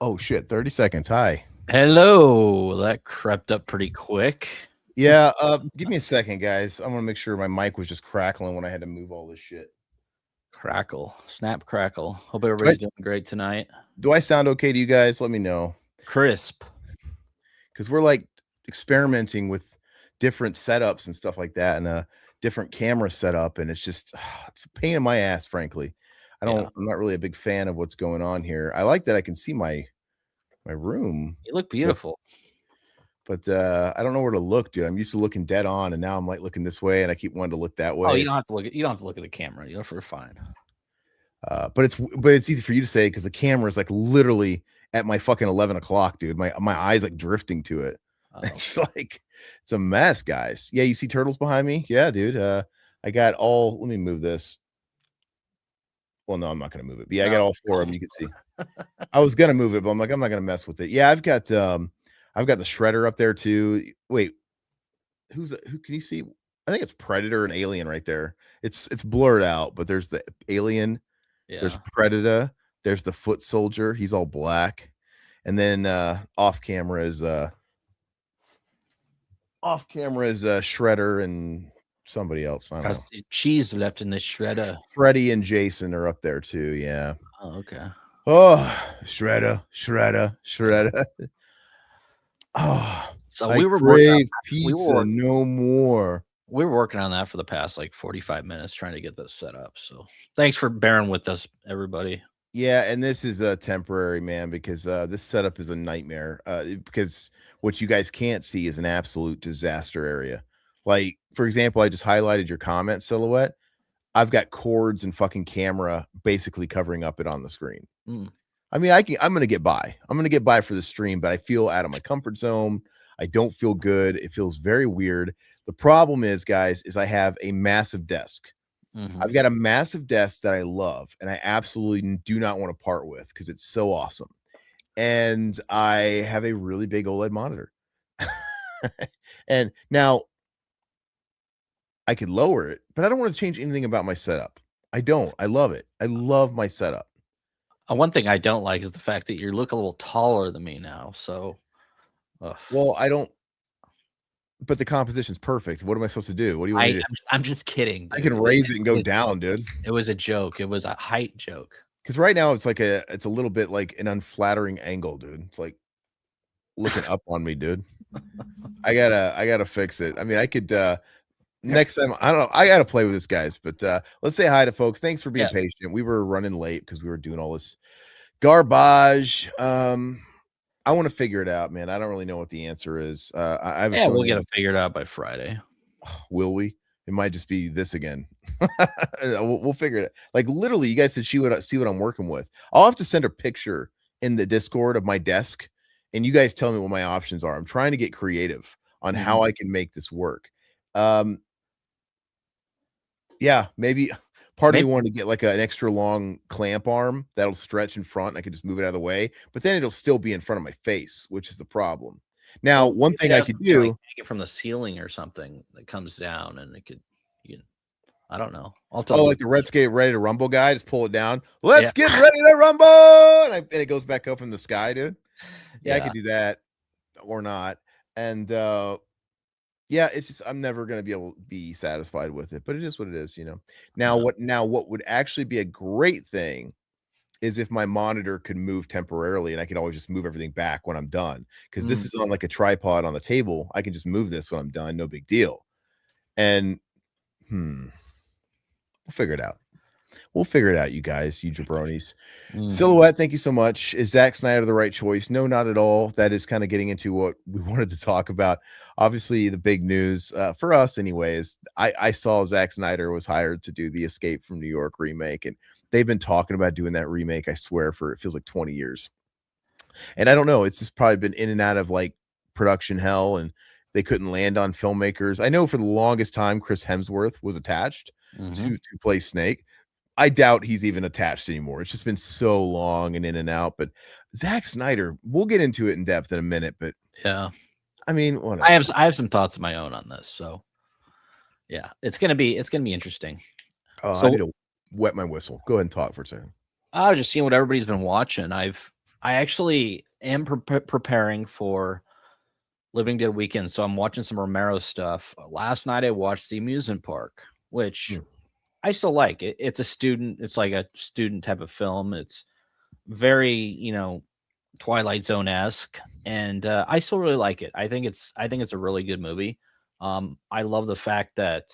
Oh shit, 30 seconds. Hi. Hello. That crept up pretty quick. Yeah, give me a second, guys. I want to make sure my mic was just crackling when I had to move all this shit. Crackle. Snap crackle. Hope Do I, everybody's doing great tonight. do I sound okay to you guys? Let me know. Crisp. Because we're like experimenting with different setups and stuff like that and a different camera setup, and it's just it's a pain in my ass, frankly. Yeah. I'm not really a big fan of what's going on here. I like that I can see my room. You look But beautiful. I don't know where to look, dude. I'm used to looking dead on, and now I'm like looking this way, and I keep wanting to look that way. Oh, you don't have to look at the camera. You're fine. But it's easy for you to say because the camera is like literally at my fucking 11 o'clock, dude. My eyes like drifting to it. It's like it's a mess, guys. Yeah, you see turtles behind me? Yeah, dude. I got all. Let me move this. Well, no, I'm not gonna move it. But yeah, I got all four of them. You can see. I was gonna move it, but I'm like, I'm not gonna mess with it. Yeah, I've got the shredder up there too. Wait, who can you see? I think it's Predator and Alien right there. It's blurred out, but there's the Alien, there's Yeah. Predator, there's the foot soldier, he's all black. And then off camera is Shredder and somebody else. I don't know. Cheese left in the shredder. Freddy and Jason are up there too. Yeah. Oh, okay. Oh, Shredder. Oh, So I we were crave pizza no more. We were working on that for the past like 45 minutes trying to get this set up. So thanks for bearing with us, everybody. Yeah, and this is a temporary, man, because this setup is a nightmare. Because what you guys can't see is an absolute disaster area. Like, for example, I just highlighted your comment silhouette. I've got cords and fucking camera basically covering up it on the screen. I mean, I'm gonna get by. I'm gonna get by for the stream, but I feel out of my comfort zone. I don't feel good. It feels very weird. The problem is, guys, is I have a massive desk. I've got a massive desk that I love and I absolutely do not want to part with because it's so awesome. And I have a really big OLED monitor. And now I could lower it, but I don't want to change anything about my setup. I don't. I love it. I love my setup. One thing I don't like is the fact that you look a little taller than me now. So, well, I don't. But the composition's perfect. What am I supposed to do? What do you want me to do? I'm just kidding. Dude. I can raise it and go down, dude. It was a joke. It was a height joke. Because right now it's a little bit like an unflattering angle, dude. It's like looking up on me, dude. I gotta fix it. I mean, I could next time. I don't know. I gotta play with this, guys. But let's say hi to folks. Thanks for being patient. We were running late because we were doing all this garbage. I want to figure it out, man. I don't really know what the answer is. We'll get it figured out by Friday. Will we? It might just be this again. we'll figure it out. Like literally, you guys should see what I'm working with. I'll have to send a picture in the Discord of my desk, and you guys tell me what my options are. I'm trying to get creative on how I can make this work. Yeah, maybe part of me wanted to get like an extra long clamp arm that'll stretch in front and I can just move it out of the way, but then it'll still be in front of my face, which is the problem. Now, one thing I could do, like, take it from the ceiling or something that comes down and I don't know. I'll tell like the Let's Get Ready to Rumble guy, just pull it down. Let's get ready to rumble, and it goes back up in the sky, dude. Yeah, I could do that or not. And yeah, it's just I'm never gonna be able to be satisfied with it, but it is what it is, you know. Now, what would actually be a great thing is if my monitor could move temporarily and I could always just move everything back when I'm done. Because this is on like a tripod on the table. I can just move this when I'm done, no big deal. And we'll figure it out. We'll figure it out, you guys, you jabronis. Silhouette, thank you so much. Is Zack Snyder the right choice? No, not at all. That is kind of getting into what we wanted to talk about. Obviously, the big news for us, anyways. I saw Zack Snyder was hired to do the Escape from New York remake, and they've been talking about doing that remake, I swear, for it feels like 20 years. And I don't know. It's just probably been in and out of like production hell, and they couldn't land on filmmakers. I know for the longest time, Chris Hemsworth was attached to play Snake. I doubt he's even attached anymore. It's just been so long and in and out. But Zack Snyder, we'll get into it in depth in a minute. But yeah, I mean, whatever. I have some thoughts of my own on this. So yeah, it's gonna be interesting. I need to wet my whistle. Go ahead and talk for a second. I was just seeing what everybody's been watching. I've I actually am preparing for Living Dead weekend, so I'm watching some Romero stuff. Last night I watched The Amusement Park, which I still like. It's like a student type of film. It's very, Twilight Zone-esque, and I still really like it. I think it's a really good movie. I love the fact that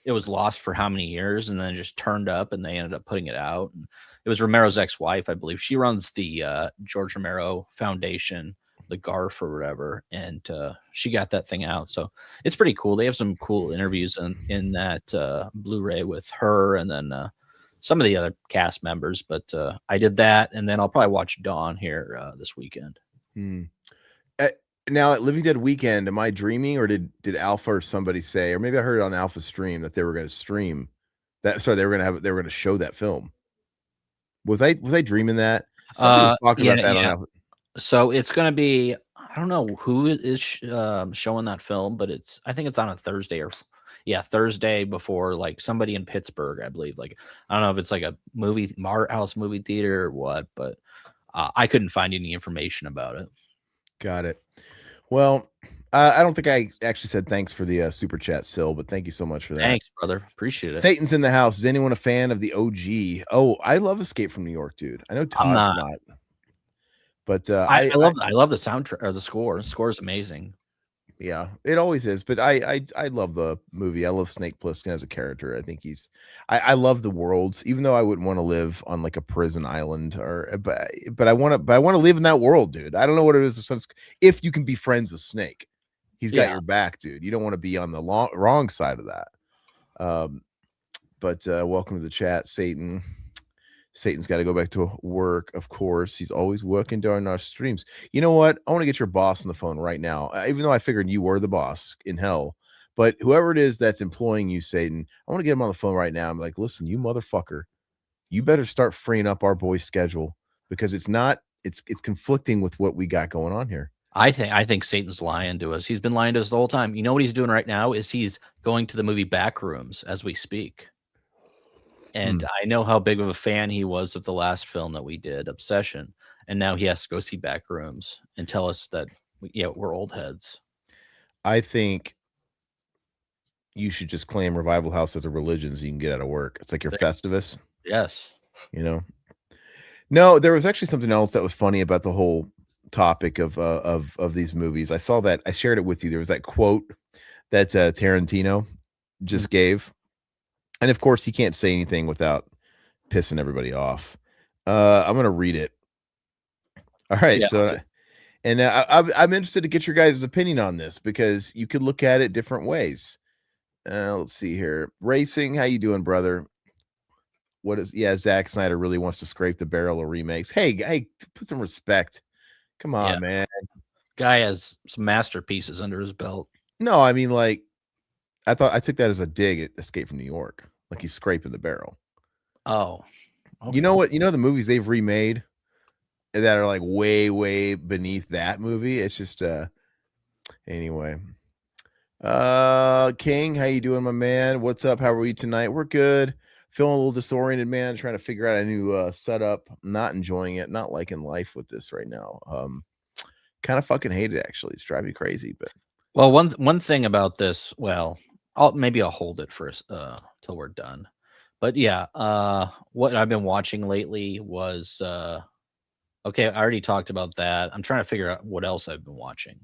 it was lost for how many years and then it just turned up and they ended up putting it out. And it was Romero's ex-wife, I believe. She runs the George Romero Foundation, the GARF or whatever, and she got that thing out. So it's pretty cool. They have some cool interviews in that Blu-ray with her and then some of the other cast members, but I did that, and then I'll probably watch Dawn here this weekend. Now at Living Dead weekend, am I dreaming, or did Alpha or somebody say, or maybe I heard it on Alpha stream that they were going to stream that? Sorry, they were going to show that film. Was I dreaming that? Somebody was talking about that on Alpha. So it's going to be, I don't know who is showing that film, but I think it's on a Thursday Thursday before, like somebody in Pittsburgh, I believe. Like, I don't know if it's like a art house movie theater or what, but I couldn't find any information about it. Got it. Well, I don't think I actually said thanks for the super chat, Sil, but thank you so much for that. Thanks, brother. Appreciate it. Satan's in the house. Is anyone a fan of the OG? Oh, I love Escape from New York, dude. I know Todd's not. But I love the soundtrack or the score. The score is amazing. Yeah, it always is. But I love the movie. I love Snake Plissken as a character. I think I love the world, even though I wouldn't want to live on like a prison island but I want to live in that world, dude. I don't know what it is. If you can be friends with Snake, he's got your back, dude. You don't want to be on the wrong side of that. But welcome to the chat, Satan. Satan's got to go back to work, of course. He's always working during our streams. You know what? I want to get your boss on the phone right now, even though I figured you were the boss in hell. But whoever it is that's employing you, Satan, I want to get him on the phone right now. I'm like, listen, you motherfucker, you better start freeing up our boy's schedule, because it's conflicting with what we got going on here. I think Satan's lying to us. He's been lying to us the whole time. You know what he's doing right now is he's going to the movie Backrooms as we speak. And I know how big of a fan he was of the last film that we did, Obsession. And now he has to go see Backrooms and tell us that, we're old heads. I think you should just claim Revival House as a religion so you can get out of work. It's like your Festivus. Yes. No, there was actually something else that was funny about the whole topic of these movies. I saw that. I shared it with you. There was that quote that Tarantino just gave. And of course, he can't say anything without pissing everybody off. I'm going to read it. All right. Yeah, so, and I'm interested to get your guys' opinion on this, because you could look at it different ways. Let's see here. Racing, how you doing, brother? Zack Snyder really wants to scrape the barrel of remakes. Hey, put some respect. Come on, man. Guy has some masterpieces under his belt. No, I mean, like, I took that as a dig at Escape from New York. Like he's scraping the barrel. Oh, okay. You know what? You know the movies they've remade that are like way, way beneath that movie. It's just anyway. King, how you doing, my man? What's up? How are we tonight? We're good. Feeling a little disoriented, man. Trying to figure out a new setup. Not enjoying it. Not liking life with this right now. Kind of fucking hate it, actually. It's driving me crazy. But well, one thing about this, well, I'll hold it for till we're done. But yeah, what I've been watching lately was okay, I already talked about that. I'm trying to figure out what else I've been watching.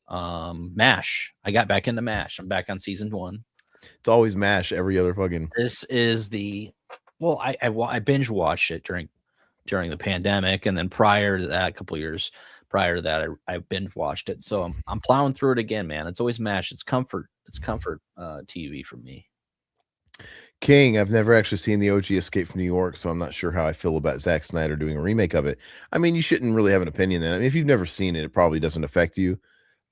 MASH. I got back into MASH. I'm back on season 1. It's always MASH every other fucking. This is I binge watched it during the pandemic, and then prior to that, a couple years prior to that, I binge watched it. So I'm plowing through it again, man. It's always MASH. It's comfort TV for me. King, I've never actually seen the OG Escape from New York, so I'm not sure how I feel about Zack Snyder doing a remake of it. I mean, you shouldn't really have an opinion then. I mean, if you've never seen it, it probably doesn't affect you.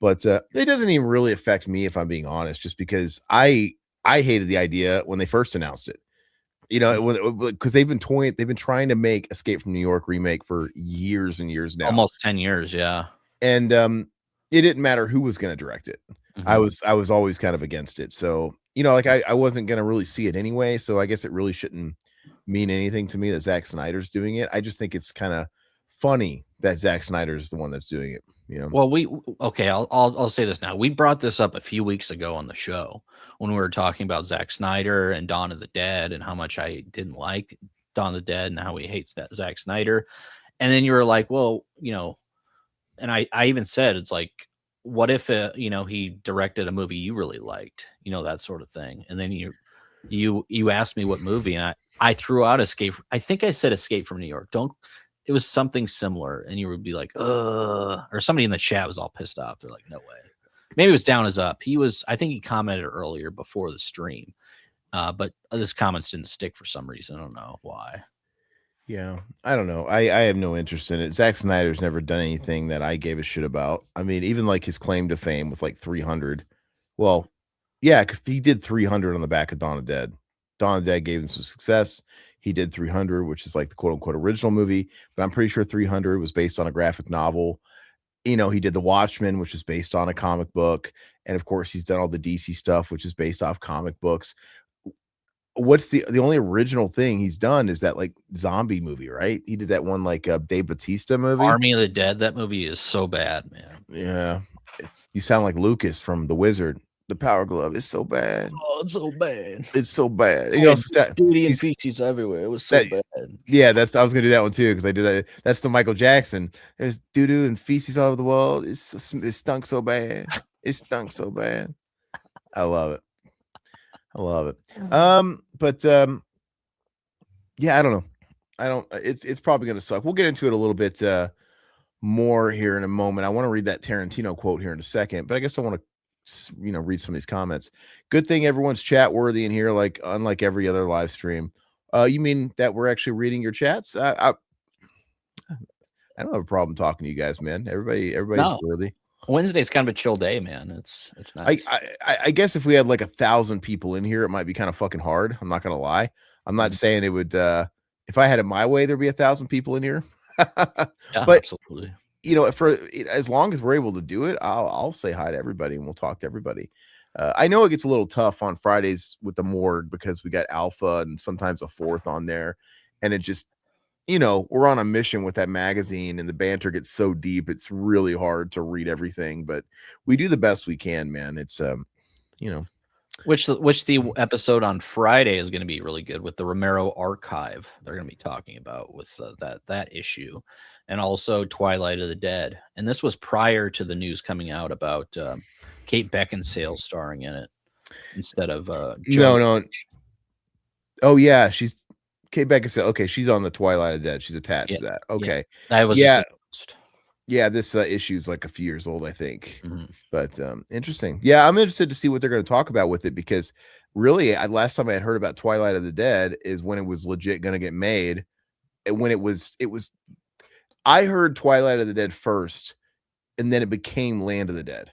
But it doesn't even really affect me, if I'm being honest, just because I hated the idea when they first announced it. Because they've been trying to make Escape from New York remake for years and years now. Almost 10 years, yeah. And it didn't matter who was going to direct it. Mm-hmm. I was always kind of against it. So, I wasn't going to really see it anyway. So I guess it really shouldn't mean anything to me that Zack Snyder's doing it. I just think it's kind of funny that Zack Snyder is the one that's doing it. You know. Well, I'll say this now. We brought this up a few weeks ago on the show when we were talking about Zack Snyder and Dawn of the Dead and how much I didn't like Dawn of the Dead and how he hates that Zack Snyder. And then you were like, well, and I even said, it's like, what if, he directed a movie you really liked, that sort of thing. And then you asked me what movie, and I threw out Escape. I think I said Escape from New York. It was something similar. And you would be like, or somebody in the chat was all pissed off. They're like, no way. Maybe it was Down Is Up. I think he commented earlier before the stream. But his comments didn't stick for some reason. I don't know why. Yeah, I don't know. I have no interest in it. Zack Snyder's never done anything that I gave a shit about. I mean, even like his claim to fame with like 300. Well, yeah, because he did 300 on the back of Dawn of the Dead. Dawn of the Dead gave him some success. He did 300, which is like the quote unquote original movie, but I'm pretty sure 300 was based on a graphic novel. He did The Watchmen, which is based on a comic book. And of course, he's done all the DC stuff, which is based off comic books. What's the only original thing he's done is that like zombie movie, right? He did that one like Dave Bautista movie, Army of the Dead. That movie is so bad, man. Yeah, you sound like Lucas from The Wizard. The Power Glove is so bad. Oh, it's so bad. It's so bad. Duty and feces everywhere. It was so bad. Yeah, I was gonna do that one too because I did that. That's the Michael Jackson. There's doo-doo and feces all over the wall. It stunk so bad. It stunk so bad. I love it. Yeah, I don't know. It's probably gonna suck. We'll get into it a little bit more here in a moment. I want to read that Tarantino quote here in a second, but I guess I want to read some of these comments. Good thing everyone's chat worthy in here, like unlike every other live stream. You mean that we're actually reading your chats? I don't have a problem talking to you guys, man. Everybody's worthy. Wednesday's kind of a chill day, man. It's nice. I guess if we had like 1,000 people in here, it might be kind of fucking hard. I'm not gonna lie. I'm not saying it would. If I had it my way, there'd be 1,000 people in here. Yeah, but absolutely. For as long as we're able to do it, I'll say hi to everybody and we'll talk to everybody. I know it gets a little tough on Fridays with the morgue because we got Alpha and sometimes a fourth on there, and it just we're on a mission with that magazine and the banter gets so deep it's really hard to read everything, but we do the best we can, man. It's which the episode on Friday is going to be really good with the Romero archive. They're going to be talking about with that issue, and also Twilight of the Dead. And this was prior to the news coming out about Kate Beckinsale starring in it instead of no. Oh yeah, she's Kate Beckinsale. Okay, she's on the Twilight of the Dead. She's attached to that. Okay, that was this issue is like a few years old, I think. Mm-hmm. But interesting. Yeah, I'm interested to see what they're going to talk about with it because really, last time I had heard about Twilight of the Dead is when it was legit going to get made. And when it was. I heard Twilight of the Dead first, and then it became Land of the Dead.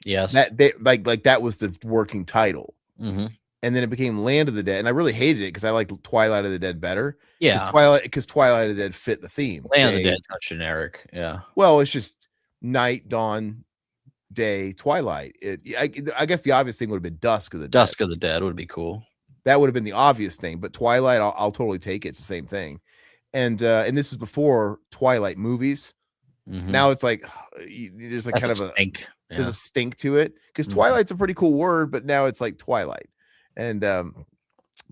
Yes, that they like that was the working title. Mm-hmm. And then it became Land of the Dead, and I really hated it because I liked Twilight of the Dead better. Yeah, because Twilight of the Dead fit the theme. Land of the Dead, not generic. Yeah. Well, it's just night, dawn, day, twilight. I guess the obvious thing would have been Dusk of the Dead. Dusk of the Dead would be cool. That would have been the obvious thing, but Twilight, I'll totally take it. It's the same thing. And this is before Twilight movies. Mm-hmm. Now it's like there's like kind of a stink. There's a stink to it because Twilight's a pretty cool word, but now it's like Twilight. And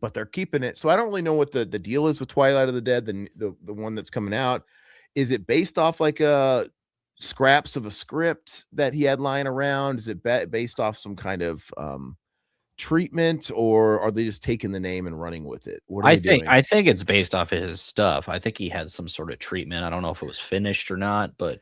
but they're keeping it. So I don't really know what the deal is with Twilight of the Dead, the one that's coming out. Is it based off like scraps of a script that he had lying around? Is it based off some kind of treatment, or are they just taking the name and running with it? What are they doing? I think it's based off of his stuff. I think he had some sort of treatment. I don't know if it was finished or not, but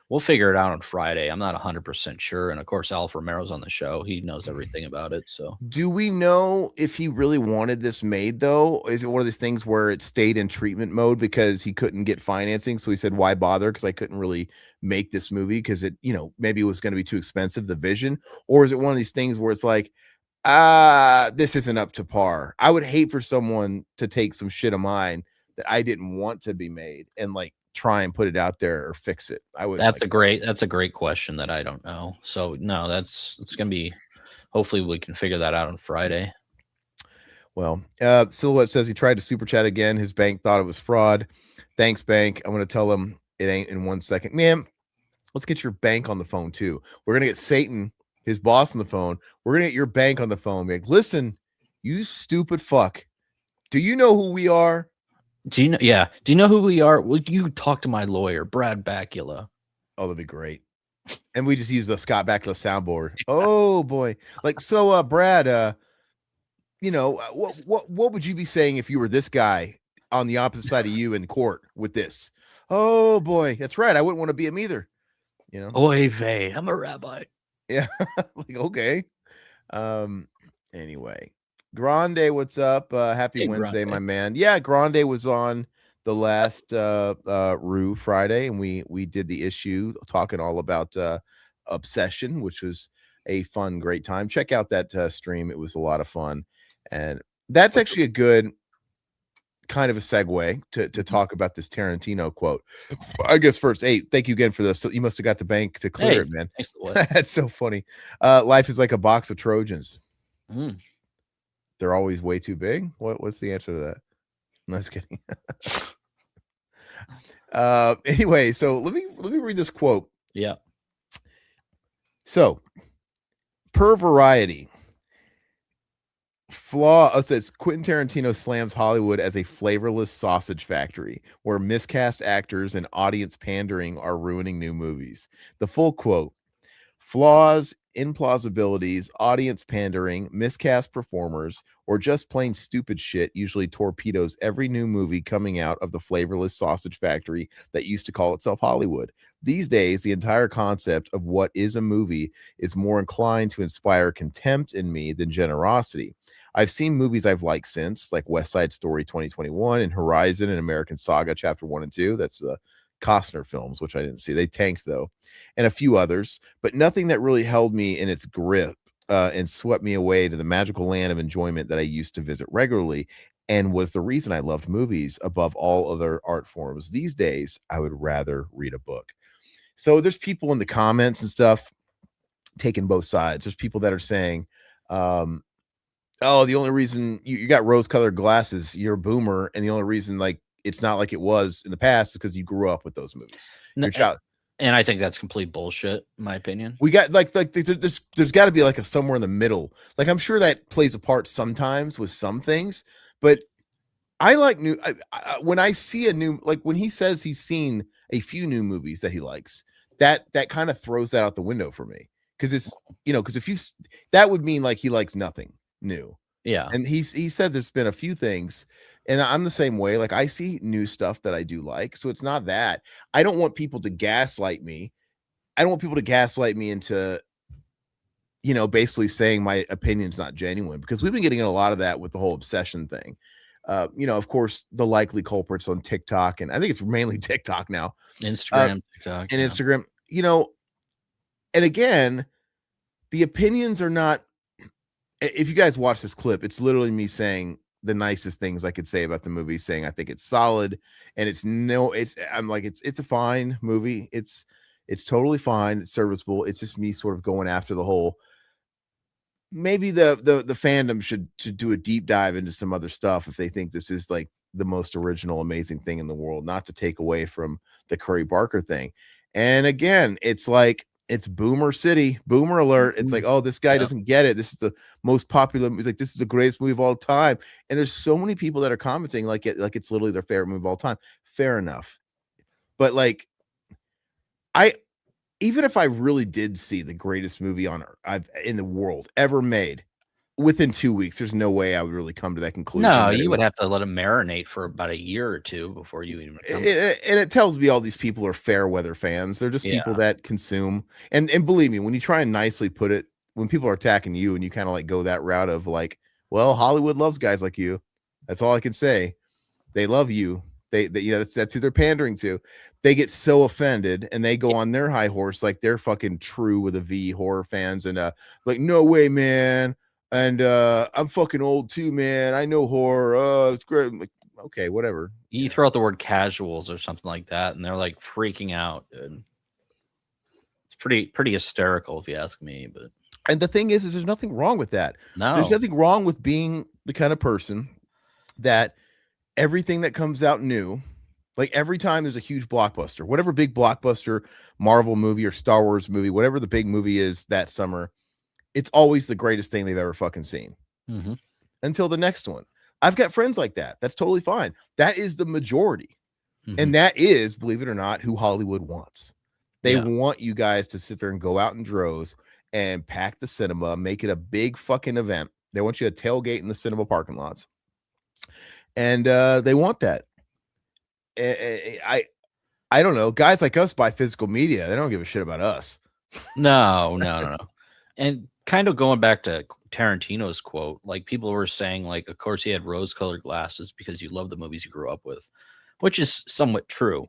we'll figure it out on Friday. I'm not 100% sure. And of course, Alf Romero's on the show. He knows everything about it. So do we know if he really wanted this made though? Is it one of these things where it stayed in treatment mode because he couldn't get financing? So he said, why bother? Because I couldn't really make this movie because it, maybe it was going to be too expensive, the vision. Or is it one of these things where it's like, this isn't up to par? I would hate for someone to take some shit of mine that I didn't want to be made and like try and put it out there or fix it. That's a great question that I don't know. So no, it's gonna be, hopefully we can figure that out on Friday. Well, Silhouette says he tried to super chat again. His bank thought it was fraud. Thanks, bank. I'm gonna tell him It ain't in 1 second. Man, let's get your bank on the phone too. We're gonna get Satan, his boss, on the phone. We're gonna get your bank on the phone. Be like, listen, you stupid fuck. Do you know who we are? Do you know? Yeah. Do you know who we are? Will you talk to my lawyer, Brad Bakula? Oh, that'd be great. And we just use the Scott Bakula soundboard. Oh boy. Like, so Brad, you know, what would you be saying if you were this guy on the opposite side of you in court with this? Oh boy, that's right. I wouldn't want to be him either. You know, Oy vey, I'm a rabbi. yeah, like okay. Anyway, Grande, what's up? Happy Wednesday, my man. Yeah, Grande was on the last Rue Friday, and we did the issue talking all about Obsession, which was a fun, great time. Check out that stream; it was a lot of fun, and that's actually a good kind of a segue to talk about this Tarantino quote. I guess first, hey, thank you again for this. So you must have got the bank to clear it, man. That's so funny. Life is like a box of Trojans. They're always way too big. What's the answer to that? No, just kidding. Anyway, so let me read this quote. Yeah. So, per Variety, says Quentin Tarantino slams Hollywood as a flavorless sausage factory where miscast actors and audience pandering are ruining new movies. The full quote: flaws, implausibilities, audience pandering, miscast performers, or just plain stupid shit usually torpedoes every new movie coming out of the flavorless sausage factory that used to call itself Hollywood. These days, the entire concept of what is a movie is more inclined to inspire contempt in me than generosity. I've seen movies I've liked since, like West Side Story 2021 and Horizon and American Saga Chapter 1 and 2. That's the Costner films, which I didn't see. They tanked, though, and a few others, but nothing that really held me in its grip and swept me away to the magical land of enjoyment that I used to visit regularly and was the reason I loved movies above all other art forms. These days, I would rather read a book. So there's people in the comments and stuff taking both sides. There's people that are saying, oh, the only reason you got rose-colored glasses, you're a boomer, and the only reason like it's not like it was in the past is because you grew up with those movies. Your child. And I think that's complete bullshit, in my opinion. We got like there's got to be like a somewhere in the middle. Like I'm sure that plays a part sometimes with some things, but I like new. When I see a new, like when he says he's seen a few new movies that he likes, that kind of throws that out the window for me, because it's, you know, because if you, that would mean like he likes nothing new. Yeah. And he said there's been a few things, and I'm the same way. Like I see new stuff that I do like. So it's not that I don't want people to gaslight me. I don't want people to gaslight me into, you know, basically saying my opinion's not genuine, because we've been getting a lot of that with the whole obsession thing. You know, of course, the likely culprits on TikTok, and I think it's mainly TikTok now. Instagram, TikTok. And Instagram, you know, and again, the opinions are not, if you guys watch this clip, it's literally me saying the nicest things I could say about the movie, saying I think it's solid, and I'm like, it's a fine movie. It's totally fine. It's serviceable. It's just me sort of going after the whole, maybe the fandom should do a deep dive into some other stuff if they think this is like the most original, amazing thing in the world, not to take away from the Curry Barker thing. And again, it's like, it's boomer city, boomer alert. It's like, oh, this guy doesn't get it. This is the most popular. He's like, this is the greatest movie of all time. And there's so many people that are commenting like it's literally their favorite movie of all time. Fair enough. But like, even if I really did see the greatest movie in the world ever made, within 2 weeks, there's no way I would really come to that conclusion. No, you would have to let him marinate for about a year or two before you even come. And it tells me all these people are fair weather fans. They're just people that consume. And believe me, when you try and nicely put it, when people are attacking you and you kind of like go that route of like, well, Hollywood loves guys like you. That's all I can say. They love you. They you know, that's who they're pandering to. They get so offended and they go on their high horse like they're fucking true with a V horror fans, and like, no way, man. And I'm fucking old too, man. I know horror. Oh, it's great. I'm like, okay, whatever. You throw out the word casuals or something like that, and they're like freaking out, dude. It's pretty hysterical if you ask me. But and the thing is there's nothing wrong with that. No, there's nothing wrong with being the kind of person that everything that comes out new, Like every time there's a huge blockbuster, whatever big blockbuster, Marvel movie or Star Wars movie, whatever the big movie is that summer, it's always the greatest thing they've ever fucking seen until the next one. I've got friends like that. That's totally fine. That is the majority. And that is, believe it or not, who Hollywood wants. They want you guys to sit there and go out in droves and pack the cinema, make it a big fucking event. They want you to tailgate in the cinema parking lots. And they want that. I don't know. Guys like us buy physical media. They don't give a shit about us. No. And kind of going back to Tarantino's quote, like people were saying, like, of course he had rose-colored glasses because you love the movies you grew up with, which is somewhat true.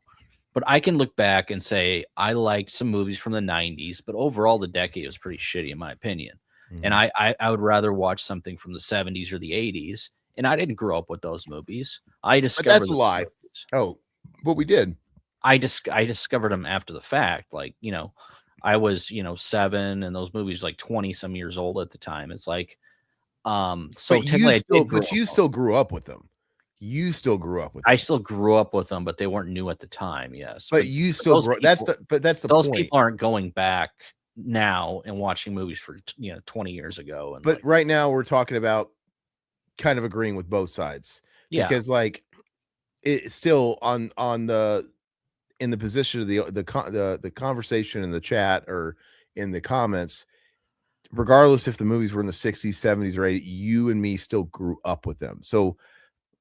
But I can look back and say I liked some movies from the 90s, but overall the decade was pretty shitty in my opinion. And I would rather watch something from the 70s or the 80s. And I didn't grow up with those movies. I discovered but that's a lie. Movies. Oh, but we did. I discovered them after the fact. Like, you know, I was, 7 and those movies like 20 some years old at the time. It's like, so but you still grew up with them. You still grew up with them. I still grew up with them, but they weren't new at the time. Yes. But you still grew. That's the those point. People aren't going back now and watching movies for 20 years ago. And but right now we're talking about kind of agreeing with both sides. Yeah. Because like it's still in the position of the conversation in the chat or in the comments, regardless if the movies were in the 60s, 70s, or 80s, you and me still grew up with them. So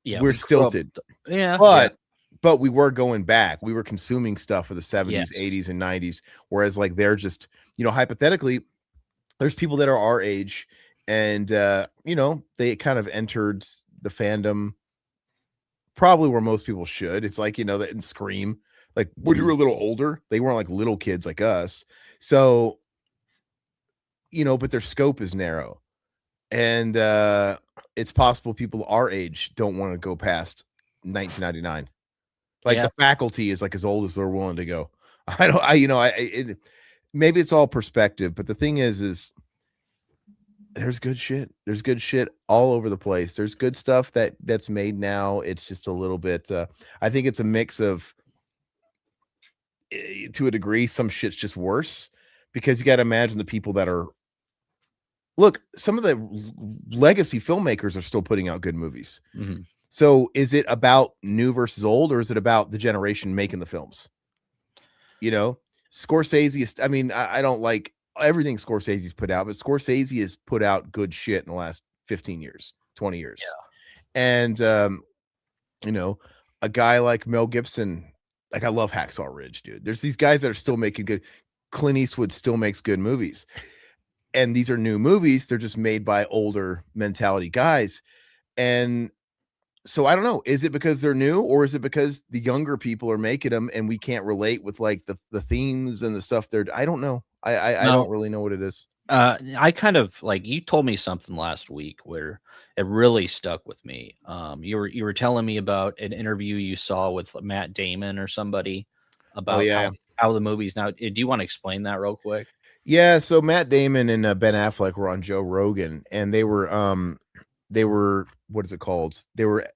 yeah, we're stilted. But we were going back. We were consuming stuff for the 70s, 80s, and 90s. Whereas like they're just, hypothetically, there's people that are our age and they kind of entered the fandom probably where most people should. It's like, that in Scream, like when you were a little older, they weren't like little kids like us. So, but their scope is narrow. And it's possible people our age don't want to go past 1999. Like the Faculty is like as old as they're willing to go. Maybe it's all perspective, but the thing is there's good shit. There's good shit all over the place. There's good stuff that's made now. It's just a little bit. I think it's a mix of, to a degree, some shit's just worse because you got to imagine the people that are. Look, some of the legacy filmmakers are still putting out good movies. So is it about new versus old, or is it about the generation making the films? Scorsese is, I don't like everything Scorsese's put out, but Scorsese has put out good shit in the last 15 years, 20 years. Yeah. And, a guy like Mel Gibson, like I love Hacksaw Ridge, dude. There's these guys that are still making good. Clint Eastwood still makes good movies. And these are new movies. They're just made by older mentality guys. And so I don't know. Is it because they're new, or is it because the younger people are making them and we can't relate with like the themes and the stuff I don't know. I don't really know what it is. I kind of like, you told me something last week where it really stuck with me. You were telling me about an interview you saw with Matt Damon or somebody about how the movies now. Do you want to explain that real quick? Yeah, so Matt Damon and Ben Affleck were on Joe Rogan, and they were what is it called? They were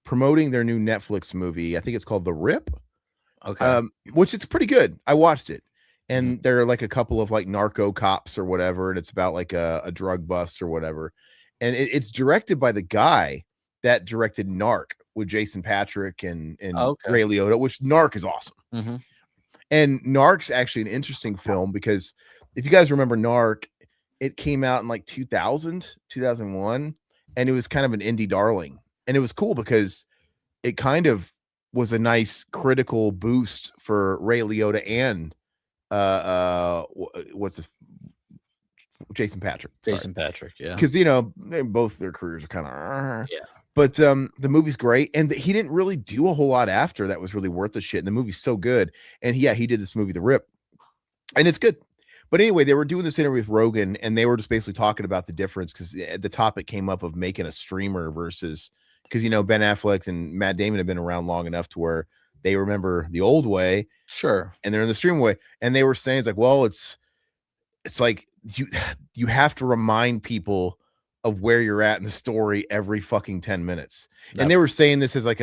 promoting their new Netflix movie. I think it's called The Rip. Okay. Which it's pretty good. I watched it, and they're like a couple of like narco cops or whatever, and it's about like a drug bust or whatever, and it's directed by the guy that directed Narc with Jason Patric and Ray Liotta, which Narc is awesome. And Narc's actually an interesting film because if you guys remember Narc, it came out in like 2000, 2001, and it was kind of an indie darling. And it was cool because it kind of was a nice critical boost for Ray Liotta and what's this? Jason Patric. Jason Patric, yeah. Because both their careers are kind of But the movie's great, and he didn't really do a whole lot after that was really worth the shit. And the movie's so good. And he did this movie, The Rip, and it's good. But anyway, they were doing this interview with Rogan, and they were just basically talking about the difference because the topic came up of making a streamer versus because Ben Affleck and Matt Damon have been around long enough to where they remember the old way, sure, and they're in the stream way. And they were saying it's like, well, it's like you have to remind people of where you're at in the story every fucking 10 minutes. And they were saying this as like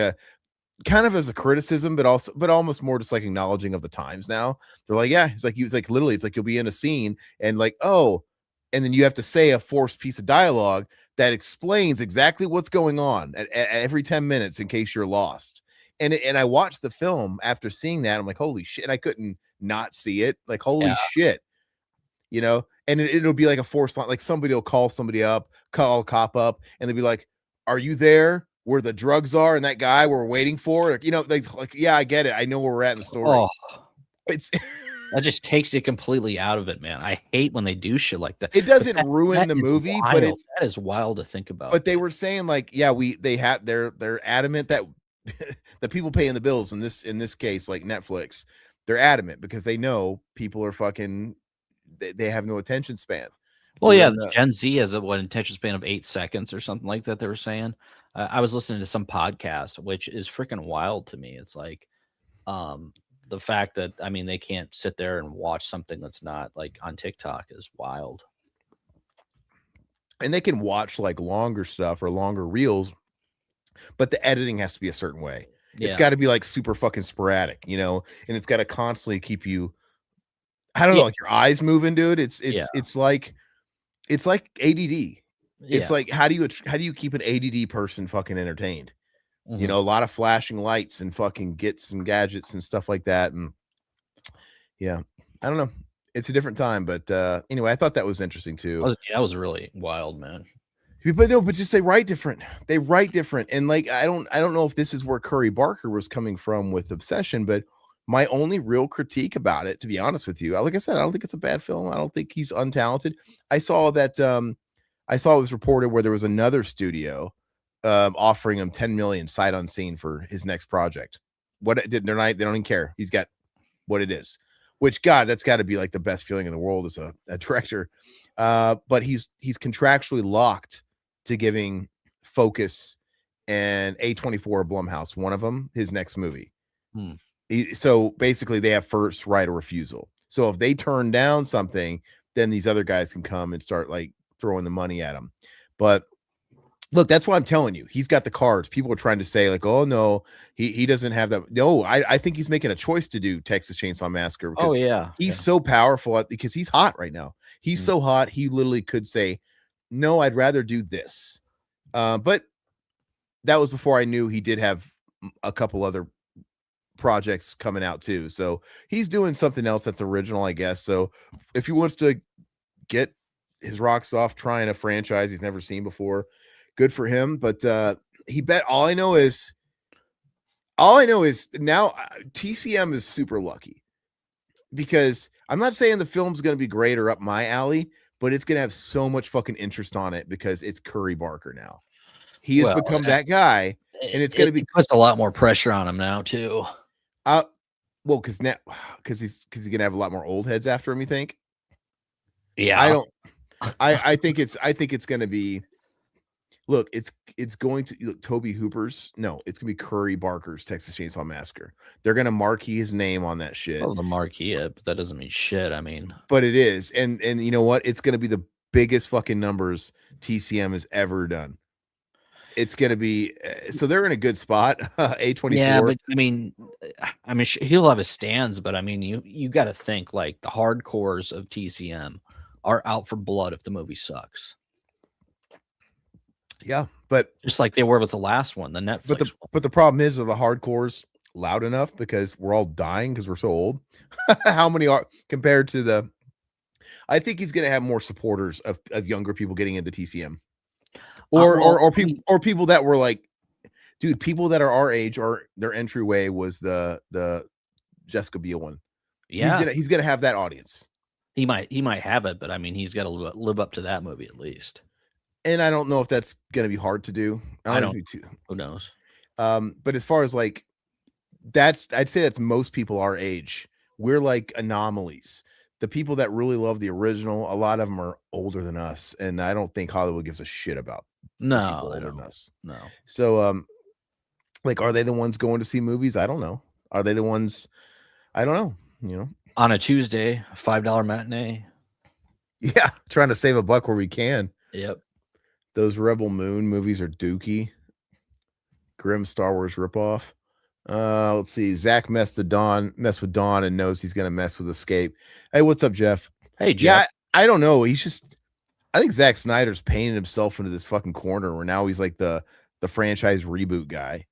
kind of as a criticism, but almost more just like acknowledging of the times now. They're like, yeah, it's like literally, it's like you'll be in a scene and like, oh, and then you have to say a forced piece of dialogue that explains exactly what's going on at every 10 minutes in case you're lost. And I watched the film after seeing that. I'm like, holy shit. And I couldn't not see it. Like, holy shit. You know, and it'll be like a forced line, like somebody will call somebody up, call a cop up, and they'll be like, are you there where the drugs are and that guy we're waiting for? You know, like, yeah, I get it. I know where we're at in the story. It's that just takes it completely out of it, man. I hate when they do shit like that. It doesn't ruin the movie, but that is wild to think about. But they were saying like, yeah, they're adamant that the people paying the bills in this case, like Netflix, they're adamant because they know people are fucking, they have no attention span. Well, yeah, Gen Z has a attention span of 8 seconds or something like that. They were saying. I was listening to some podcast, which is freaking wild to me. It's like, the fact that, I mean, they can't sit there and watch something that's not like on TikTok is wild. And they can watch like longer stuff or longer reels, but the editing has to be a certain way. It's got to be like super fucking sporadic, you know, and it's got to constantly keep you, I don't know, like your eyes moving, dude. It's like ADD. It's like, how do you keep an ADD person fucking entertained? You know, a lot of flashing lights and fucking gets and gadgets and stuff like that. And yeah, I don't know. It's a different time, but anyway, I thought that was interesting too. That was really wild, man. But just they write different. They write different. And like, I don't know if this is where Curry Barker was coming from with Obsession, but my only real critique about it, to be honest with you, like I said, I don't think it's a bad film. I don't think he's untalented. I saw it was reported where there was another studio offering him 10 million sight unseen for his next project. They don't even care. He's got what it is, which, God, that's got to be like the best feeling in the world as a director. But he's contractually locked to giving Focus and A24 Blumhouse, one of them, his next movie. So basically they have first right of refusal. So if they turn down something, then these other guys can come and start like throwing the money at him. But look, that's why I'm telling you, he's got the cards. People are trying to say like, oh no, he doesn't have that. No, I think he's making a choice to do Texas Chainsaw Massacre because he's so powerful because he's hot right now. He's so hot. He literally could say, no, I'd rather do this. But that was before I knew he did have a couple other projects coming out too. So he's doing something else that's original, I guess. So if he wants to get his rocks off trying a franchise he's never seen before, good for him. But he bet all I know is now TCM is super lucky because I'm not saying the film's going to be great or up my alley, but it's going to have so much fucking interest on it because it's Curry Barker now. He has become that guy, and it's going to be puts a lot more pressure on him now too. Well, because he's going to have a lot more old heads after him. You think? Yeah, I think it's going to be. Look, it's going to look Toby Hooper's. No, it's gonna be Curry Barker's Texas Chainsaw Massacre. They're gonna marquee his name on that shit. Well, the marquee it, but that doesn't mean shit. I mean, but it is, and you know what? It's gonna be the biggest fucking numbers TCM has ever done. It's gonna be so they're in a good spot. A24. Yeah, but I mean, he'll have his stands, but I mean, you got to think like the hardcores of TCM are out for blood if the movie sucks. Yeah, but just like they were with the last one, the Netflix. But the problem is, are the hardcores loud enough because we're all dying because we're so old? How many are compared to the? I think he's going to have more supporters of younger people getting into TCM, or people that were like, dude, people that are our age or their entryway was the Jessica Biel one. Yeah, he's gonna have that audience. He might have it, but I mean, he's got to live up to that movie at least. And I don't know if that's going to be hard to do. I don't. Who knows? But as far as like, I'd say that's most people our age. We're like anomalies. The people that really love the original, a lot of them are older than us, and I don't think Hollywood gives a shit about older than us. No. So, like, are they the ones going to see movies? I don't know. Are they the ones? I don't know. You know, on a Tuesday, $5 matinee. Yeah, trying to save a buck where we can. Yep. Those Rebel Moon movies are dookie. Grim Star Wars ripoff. Let's see. Zach messed with Dawn and knows he's gonna mess with Escape. Hey, what's up, Jeff? Hey, Jeff. Yeah, I don't know. I think Zack Snyder's painted himself into this fucking corner where now he's like the franchise reboot guy.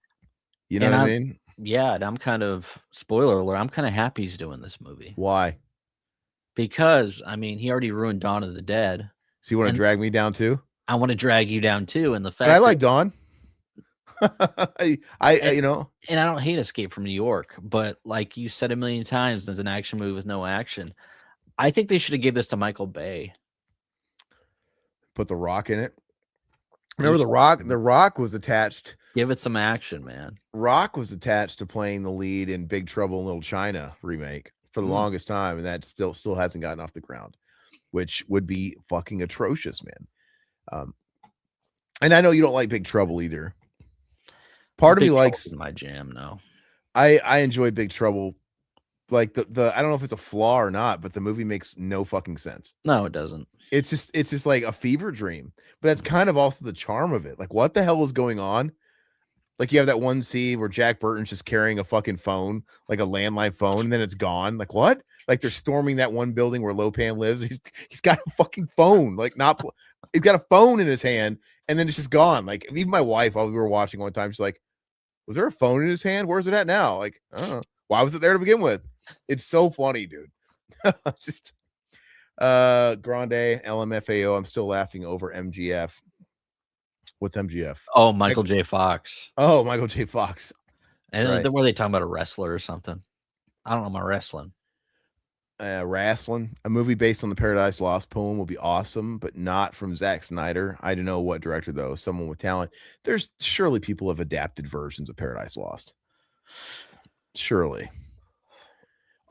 You know what I mean? Yeah, and I'm kind of, spoiler alert, I'm kind of happy he's doing this movie. Why? Because, I mean, he already ruined Dawn of the Dead. So you want to drag me down too? I want to drag you down too. And the fact but I like Dawn. You know, and I don't hate Escape from New York, but like you said a million times, there's an action movie with no action. I think they should have given this to Michael Bay. Put The Rock in it. Remember The Rock? The Rock was attached. Give it some action, man. Rock was attached to playing the lead in Big Trouble in Little China remake for the longest time, and that still hasn't gotten off the ground, which would be fucking atrocious, man. And I know you don't like Big Trouble either. Part of me likes my jam. No, I enjoy Big Trouble. Like the I don't know if it's a flaw or not, but the movie makes no fucking sense. No, it doesn't. It's just like a fever dream. But that's kind of also the charm of it. Like, what the hell is going on? Like, you have that one scene where Jack Burton's just carrying a fucking phone, like a landline phone, and then it's gone. Like, what? Like, they're storming that one building where Lopan lives. He's got a fucking phone. Like, he's got a phone in his hand, and then it's just gone. Like, even my wife, while we were watching one time, she's like, was there a phone in his hand? Where's it at now? Like, I don't know. Why was it there to begin with? It's so funny, dude. Just Grande, LMFAO. I'm still laughing over MGF. What's MGF? Oh, Michael J. Fox. Oh, Michael J. Fox. And right. Were they talking about a wrestler or something? I don't know my wrestling. Wrestling. A movie based on the Paradise Lost poem will be awesome, but not from Zack Snyder. I don't know what director though. Someone with talent. There's surely people have adapted versions of Paradise Lost. Surely.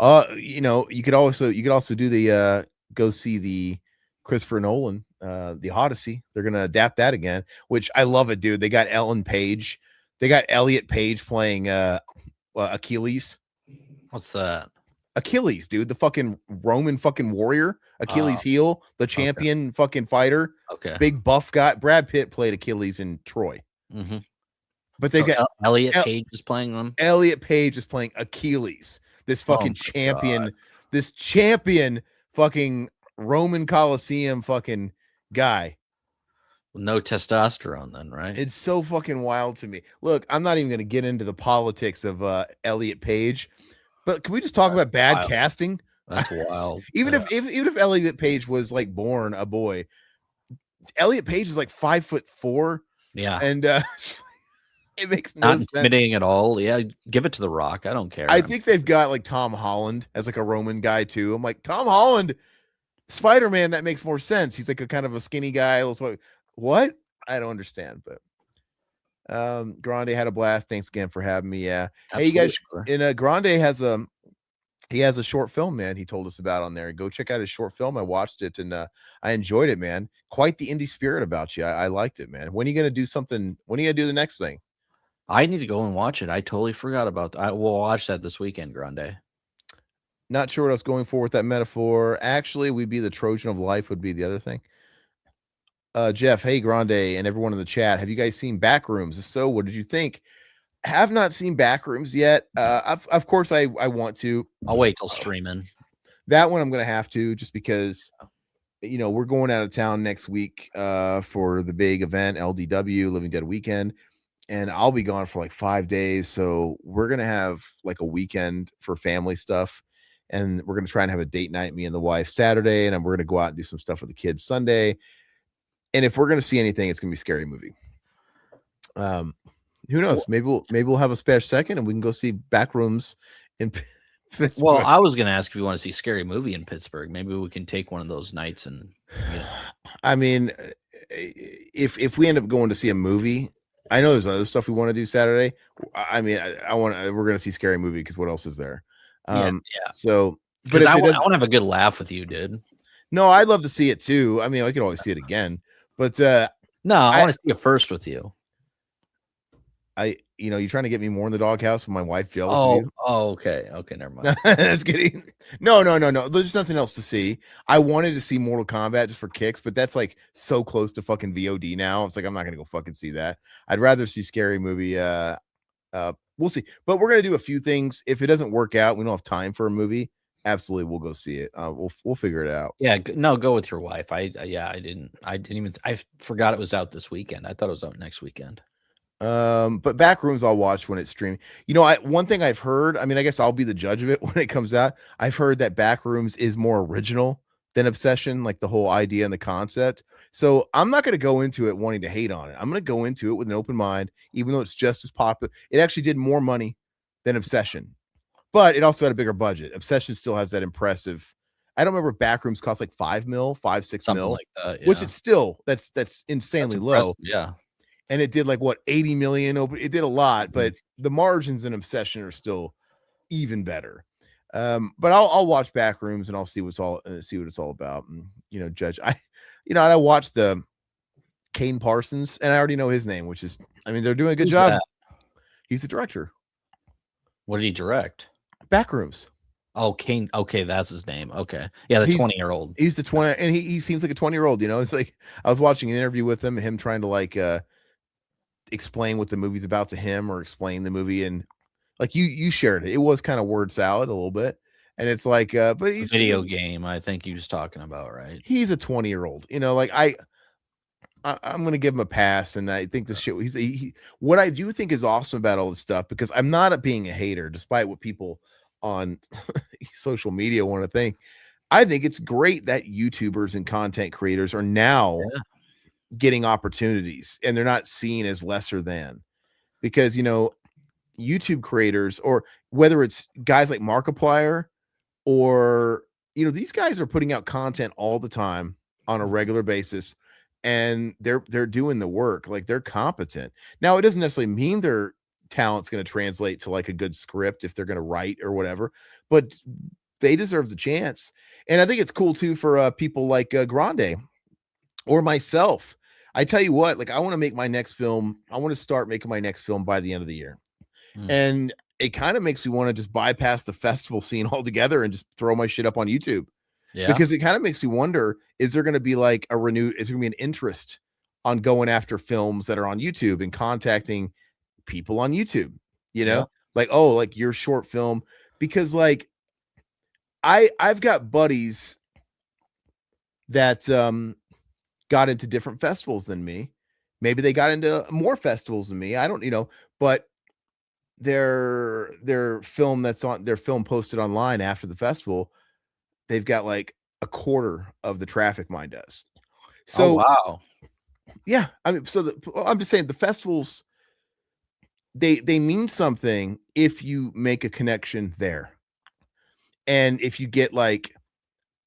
You know, you could also do the go see the Christopher Nolan, the Odyssey. They're gonna adapt that again, which I love it, dude. They got Ellen Page, they got Elliot Page playing Achilles. What's that? Achilles, dude, the fucking Roman fucking warrior, Achilles heel, the champion fucking fighter. Okay. Big buff guy. Brad Pitt played Achilles in Troy. Mm-hmm. But they got Elliot Page is playing them. Elliot Page is playing Achilles. This fucking champion, this champion fucking Roman Coliseum fucking guy. No testosterone then, right? It's so fucking wild to me. Look, I'm not even going to get into the politics of Elliot Page, but can we just talk about bad casting? That's wild. Even if Elliot Page was like born a boy, Elliot Page is like 5'4". Yeah. And it makes no not sense. Intimidating at all. Yeah, give it to The Rock. I don't care. I think they've got like Tom Holland as like a Roman guy too. I'm like, Tom Holland, Spider-Man, that makes more sense. He's like a kind of a skinny guy. What? I don't understand, but Grande had a blast. Thanks again for having me. Yeah. Absolutely. Hey, you guys, Grande has a short film, man, he told us about on there. Go check out his short film. I watched it and I enjoyed it, man. Quite the indie spirit about you. I liked it, man. When are you gonna do something? When are you gonna do the next thing? I need to go and watch it. I totally forgot about that. I will watch that this weekend, Grande. Not sure what I was going for with that metaphor. Actually, we'd be the Trojan of life would be the other thing. Jeff, hey, Grande, and everyone in the chat, have you guys seen Backrooms? If so, what did you think? Have not seen Backrooms yet. Of course, I want to. I'll wait till streaming. That one I'm going to have to, just because, you know, we're going out of town next week for the big event, LDW, Living Dead Weekend, and I'll be gone for like 5 days. So we're going to have like a weekend for family stuff, and we're going to try and have a date night, me and the wife, Saturday, and we're going to go out and do some stuff with the kids Sunday. And if we're going to see anything, it's going to be a scary movie. Who knows? Maybe we'll have a spare second and we can go see Backrooms in Pittsburgh. Well, I was going to ask if you want to see Scary Movie in Pittsburgh. Maybe we can take one of those nights and. You know. I mean, if we end up going to see a movie, I know there's other stuff we want to do Saturday. I mean, we're going to see Scary Movie because what else is there? Yeah. So, but I want to have a good laugh with you, dude. No, I'd love to see it too. I mean, I could always see it again, but no, I want to see it first with you. You're trying to get me more in the doghouse with my wife jealous of you. Oh, okay, never mind. That's kidding. No. There's nothing else to see. I wanted to see Mortal Kombat just for kicks, but that's like so close to fucking VOD now. It's like I'm not gonna go fucking see that. I'd rather see Scary Movie we'll see. But we're gonna do a few things. If it doesn't work out, we don't have time for a movie. Absolutely, we'll go see it. We'll figure it out. Yeah, no, go with your wife. I didn't even. I forgot it was out this weekend. I thought it was out next weekend. But Backrooms I'll watch when it's streaming. You know, one thing I've heard, I mean, I guess I'll be the judge of it when it comes out. I've heard that Backrooms is more original than Obsession, like the whole idea and the concept. So I'm not going to go into it wanting to hate on it. I'm going to go into it with an open mind, even though it's just as popular. It actually did more money than Obsession, but it also had a bigger budget. Obsession still has that impressive. I don't remember if Backrooms cost like 5 mil, 6 Something mil, like that, yeah. which it's still that's insanely low. Yeah. And it did like what 80 million. It did a lot, but the margins in Obsession are still even better. But I'll watch Backrooms and I'll see what it's all about. And, you know, judge. I watched the Kane Parsons, and I already know his name, which is, I mean, they're doing a good job. That? He's the director. What did he direct? Backrooms. Oh, Kane. Okay, that's his name. Okay, yeah, the 20-year-old. He's the 20, and he seems like a 20-year-old. You know, it's like I was watching an interview with him trying to like explain what the movie's about to him, or explain the movie, and like you shared it. It was kind of word salad a little bit, and it's like, but he's a video game. I think he was talking about, right? He's a 20-year-old. You know, like I'm gonna give him a pass, and I think this shit. What I do think is awesome about all this stuff, because I'm not being a hater, despite what people on social media want to think. I think it's great that YouTubers and content creators are now getting opportunities, and they're not seen as lesser than, because, you know, YouTube creators, or whether it's guys like Markiplier, or, you know, these guys are putting out content all the time on a regular basis, and they're doing the work. Like, they're competent. Now, it doesn't necessarily mean their talent's going to translate to like a good script if they're going to write or whatever, but they deserve the chance. And I think it's cool too for people like Grande or myself. I tell you what, like, I want to make my next film. I want to start making my next film by the end of the year. And it kind of makes me want to just bypass the festival scene altogether and just throw my shit up on YouTube. Yeah. Because it kind of makes you wonder, is there going to be like is there going to be an interest on going after films that are on YouTube and contacting people on YouTube, you know, like, oh, like your short film, because like I've got buddies that got into different festivals than me. Maybe they got into more festivals than me. I don't, you know, but their film posted online after the festival, they've got like a quarter of the traffic mine does. So wow. Yeah, I mean, so I'm just saying the festivals, they mean something if you make a connection there. And if you get like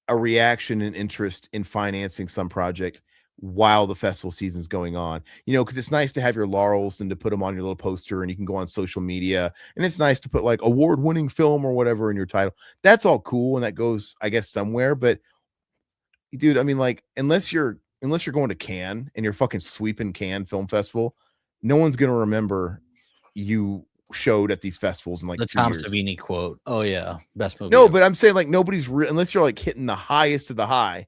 a reaction and interest in financing some project while the festival season's going on, you know, because it's nice to have your laurels and to put them on your little poster, and you can go on social media, and it's nice to put like award-winning film or whatever in your title. That's all cool, and that goes, I guess, somewhere. But dude, I mean, like, unless you're going to Cannes and you're fucking sweeping Cannes Film Festival, no one's gonna remember you showed at these festivals in like the Tom Savini quote. Oh yeah, best movie. No, but I'm saying like nobody's unless you're like hitting the highest of the high.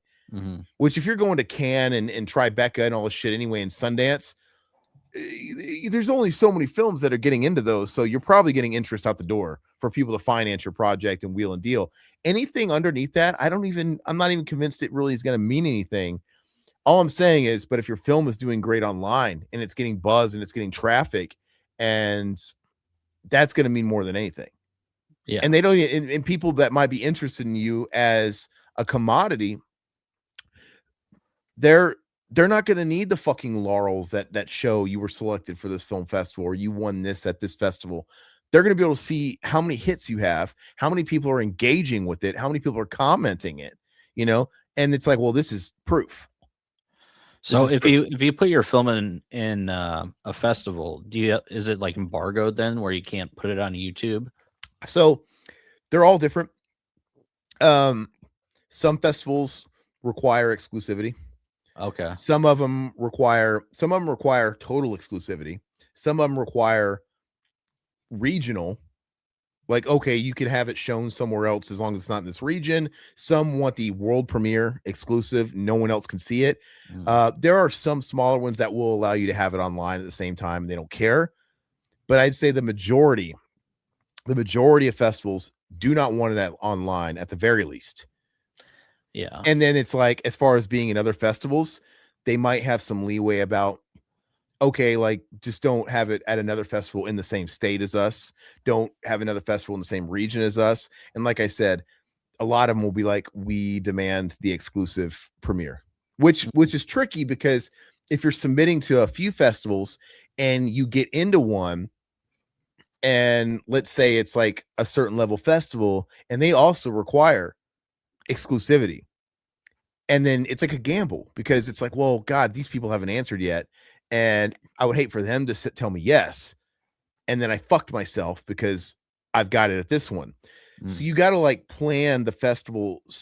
Which, if you're going to Cannes and Tribeca and all this shit anyway, and Sundance, there's only so many films that are getting into those, so you're probably getting interest out the door for people to finance your project and wheel and deal. Anything underneath that, I'm not even convinced it really is going to mean anything. All I'm saying is, but if your film is doing great online and it's getting buzz and it's getting traffic, and that's going to mean more than anything. Yeah. And they don't, and people that might be interested in you as a commodity, they're not going to need the fucking laurels that show you were selected for this film festival or you won this at this festival. They're going to be able to see how many hits you have, how many people are engaging with it, how many people are commenting it, you know? And it's like, well, this is proof. So if you put your film in a festival, is it like embargoed then, where you can't put it on YouTube? So they're all different. Some festivals require exclusivity. Okay. Some of them require total exclusivity. Some of them require regional. Like, okay, you could have it shown somewhere else as long as it's not in this region. Some want the world premiere exclusive. No one else can see it. There are some smaller ones that will allow you to have it online at the same time. They don't care. but I'd say the majority of festivals do not want it online at the very least. Yeah. And then it's like, as far as being in other festivals, they might have some leeway about, okay, like, just don't have it at another festival in the same state as us. Don't have another festival in the same region as us. And like I said, a lot of them will be like, we demand the exclusive premiere, which is tricky, because if you're submitting to a few festivals and you get into one, and let's say it's like a certain level festival, and they also require exclusivity, and then it's like a gamble, because it's like, well, God, these people haven't answered yet, and I would hate for them to tell me yes, and then I fucked myself because I've got it at this one. So you got to like plan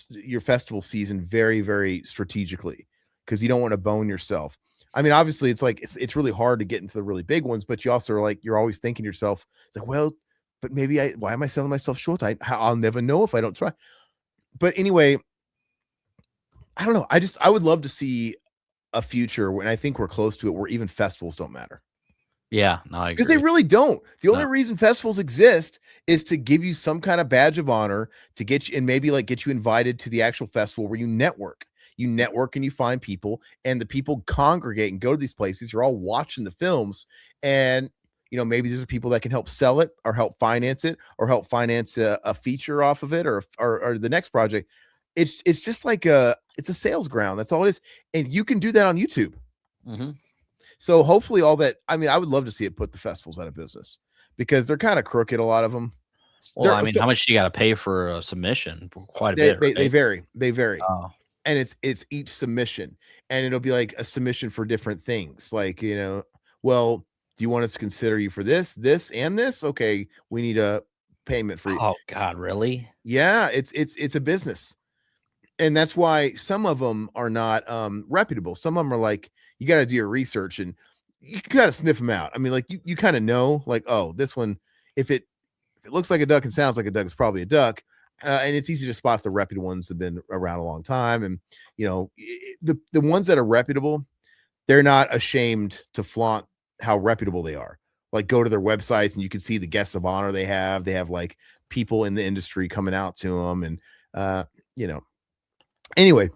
your festival season very, very strategically, because you don't want to bone yourself. I mean, obviously it's like, it's really hard to get into the really big ones, but you also are like, you're always thinking to yourself, it's like, well, but maybe why am I selling myself short? I'll never know if I don't try. But anyway, I don't know. I would love to see a future when, I think we're close to it, where even festivals don't matter. Yeah, no, I agree. Because they really don't. The only reason festivals exist is to give you some kind of badge of honor, to get you, and maybe like get you invited to the actual festival where you network. You network and you find people, and the people congregate and go to these places. You're all watching the films, and maybe there's people that can help sell it, or help finance it, or help finance a feature off of it, or the next project. It's just like it's a sales ground. That's all it is, and you can do that on YouTube. So hopefully all that, I mean, I would love to see it put the festivals out of business, because they're kind of crooked, a lot of them. Well, I mean, how much do you got to pay for a submission? Quite a bit. Right? They vary. Oh. And it's each submission, and it'll be like a submission for different things. Like, well, do you want us to consider you for this, and this? Okay, we need a payment for you. Oh God, really? Yeah, it's a business. And that's why some of them are not reputable. Some of them are like, you got to do your research, and you got to sniff them out. I mean, like, you kind of know, like, oh, this one, if it looks like a duck and sounds like a duck, it's probably a duck. And it's easy to spot the reputable ones that have been around a long time. And, the ones that are reputable, they're not ashamed to flaunt how reputable they are. Like, go to their websites and you can see the guests of honor they have. They have like people in the industry coming out to them. And, anyway,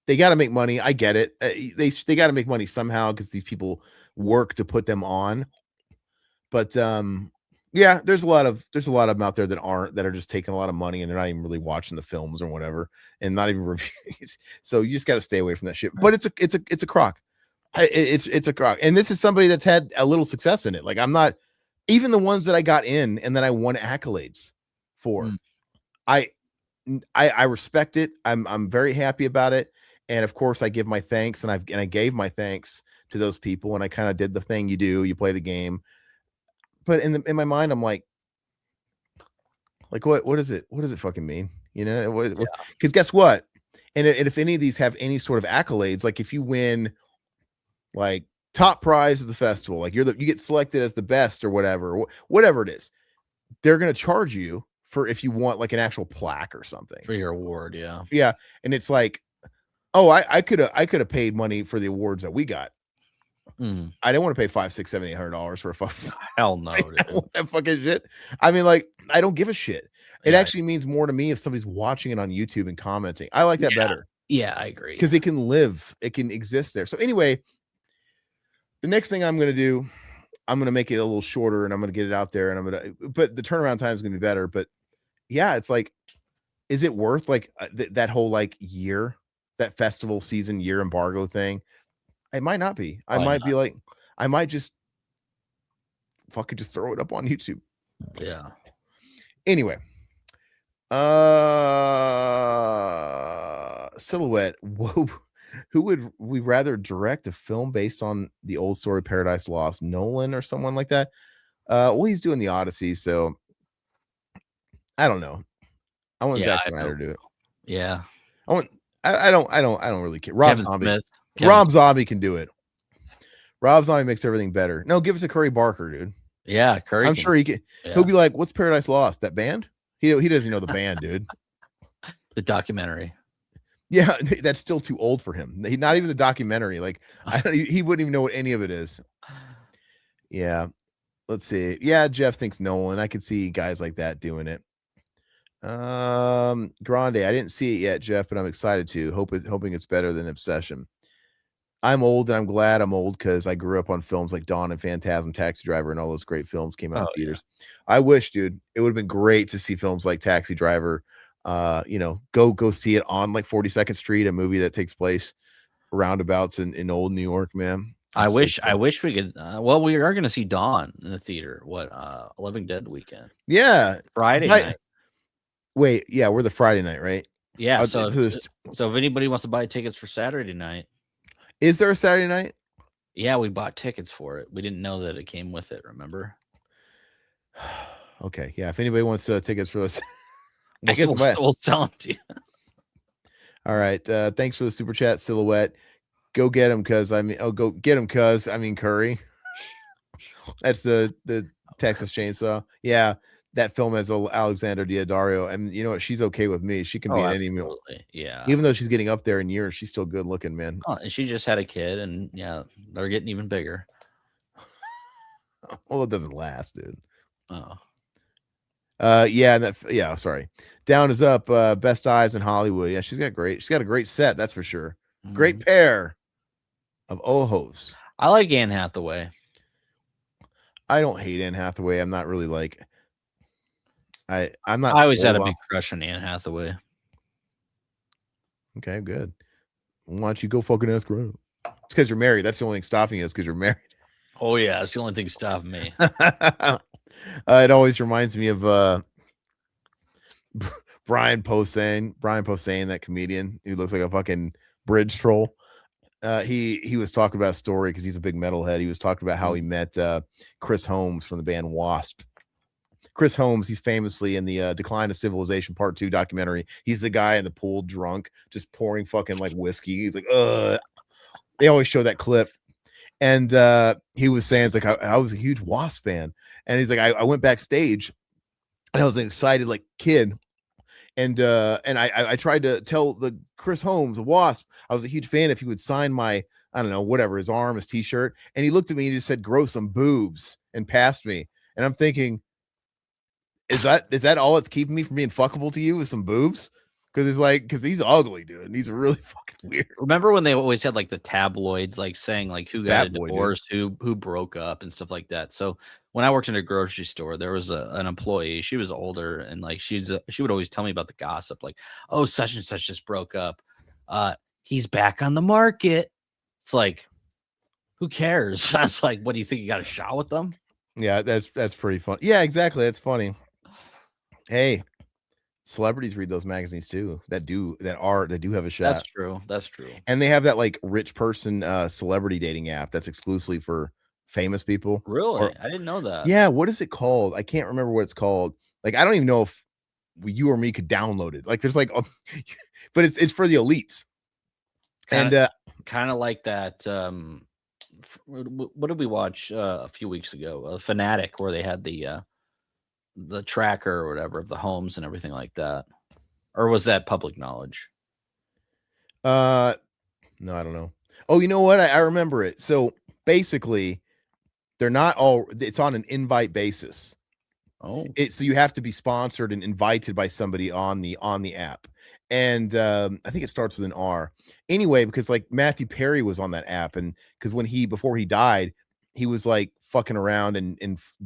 they got to make money. I get it. They got to make money somehow, because these people work to put them on. But, yeah, there's a lot of them out there that are just taking a lot of money, and they're not even really watching the films or whatever, and not even reviews. So you just got to stay away from that shit. But it's a crock. It's a crock. And this is somebody that's had a little success in it. Like, I'm not, even the ones that I got in and then I won accolades for. I respect it. I'm very happy about it. And of course I give my thanks, and I gave my thanks to those people, and I kind of did the thing you do, you play the game. But in my mind, I'm like, what does it fucking mean? Because guess what? And if any of these have any sort of accolades, like if you win like top prize of the festival, like you get selected as the best or whatever it is, they're going to charge you for, if you want like an actual plaque or something for your award. Yeah. Yeah. And it's like, oh, I could have paid money for the awards that we got. I didn't want to pay $500, $600, $700, $800 for a fucking hell no. I don't want that fucking shit. I mean, like, I don't give a shit. It actually means more to me if somebody's watching it on YouTube and commenting. I like that better. Yeah, I agree. Because it can live, it can exist there. So anyway, the next thing I'm going to do, I'm going to make it a little shorter, and I'm going to get it out there, and but the turnaround time is going to be better. But yeah, it's like, is it worth like that whole like year, that festival season year embargo thing? It might not be. I might be like, I might just fucking just throw it up on YouTube. Yeah. Anyway, Silhouette. Whoa. Who would we rather direct a film based on the old story Paradise Lost? Nolan or someone like that? Well, he's doing the Odyssey, so I don't know. I want Zack Snyder to do it. Yeah. I don't really care. Rob Zombie. Kevin Rob Zombie can do it. Rob Zombie makes everything better. No, give it to Curry Barker, dude. Yeah, Curry. I'm sure he can. Yeah. He'll be like, "What's Paradise Lost? That band?" He doesn't know the band, dude. The documentary. Yeah, that's still too old for him. Not even the documentary. Like, he wouldn't even know what any of it is. Yeah. let's see. Yeah, Jeff thinks Nolan. I could see guys like that doing it. Grande. I didn't see it yet, Jeff, but I'm excited to. Hoping it's better than Obsession. I'm old, and I'm glad I'm old because I grew up on films like Dawn and Phantasm, Taxi Driver, and all those great films came out in theaters. Yeah. I wish, dude, it would have been great to see films like Taxi Driver. Go see it on like 42nd Street, a movie that takes place roundabouts in old New York, man. I wish we could. Well, we are going to see Dawn in the theater. What, Living Dead weekend? Yeah, Friday night. Wait, yeah, we're the Friday night, right? Yeah. So if anybody wants to buy tickets for Saturday night, is there a Saturday night? Yeah, we bought tickets for it. We didn't know that it came with it. Remember? Okay, yeah. If anybody wants tickets for this, we'll sell them to you. All right. Thanks for the super chat, Silhouette. Go get him, go get him, Curry. That's the Texas Chainsaw. Yeah, that film has Alexander Daddario, and you know what? She's okay with me. She can be in any movie. Yeah. Even though she's getting up there in years, she's still good looking, man. Oh, and she just had a kid, and yeah, they're getting even bigger. Well, it doesn't last, dude. Oh. Yeah, sorry. Down is up. Best eyes in Hollywood. Yeah, she's got a great set, that's for sure. Great pair of ojos. I like Anne Hathaway. I don't hate Anne Hathaway. I'm not really like I'm not. I always had a big crush on Anne Hathaway. Okay, good. Why don't you go fucking ask her out? It's because you're married. That's the only thing stopping you is because you're married. Oh yeah, that's the only thing stopping me. It always reminds me of Brian Posehn, that comedian who looks like a fucking bridge troll. He was talking about a story because he's a big metalhead. He was talking about how he met Chris Holmes from the band Wasp. Chris Holmes, he's famously in the Decline of Civilization Part 2 documentary. He's the guy in the pool drunk, just pouring fucking like whiskey. He's like, they always show that clip. And he was saying, it's like, I was a huge Wasp fan. And he's like, I went backstage and I was an excited like kid. And I tried to tell the Chris Holmes, the Wasp, I was a huge fan if he would sign my, I don't know, whatever, his arm, his t-shirt. And he looked at me and just said, grow some boobs, and passed me. And I'm thinking, is that all that's keeping me from being fuckable to you, with some boobs? Because he's ugly, dude. He's really fucking weird. Remember when they always had like the tabloids like saying like who got a divorce, who broke up and stuff like that. So when I worked in a grocery store, there was an employee. She was older, and like she would always tell me about the gossip, like, oh, such and such just broke up. He's back on the market. It's like, who cares? I was like, what do you think? You got a shot with them? Yeah, that's pretty fun. Yeah, exactly. That's funny. Hey, celebrities read those magazines too that do have a shot. That's true. And they have that like rich person celebrity dating app that's exclusively for famous people. Really? I didn't know that. Yeah, what is it called? I can't remember what it's called. Like, I don't even know if you or me could download it. Like, there's like but it's for the elites. Kind of like that. What did we watch a few weeks ago? Fanatic, where they had the tracker or whatever of the homes and everything like that. Or was that public knowledge? No, I don't know. Oh, you know what? I remember it. So basically, they're not all, it's on an invite basis. Oh, so you have to be sponsored and invited by somebody on the app. And I think it starts with an R. Anyway, because like Matthew Perry was on that app, and because before he died, he was like fucking around, and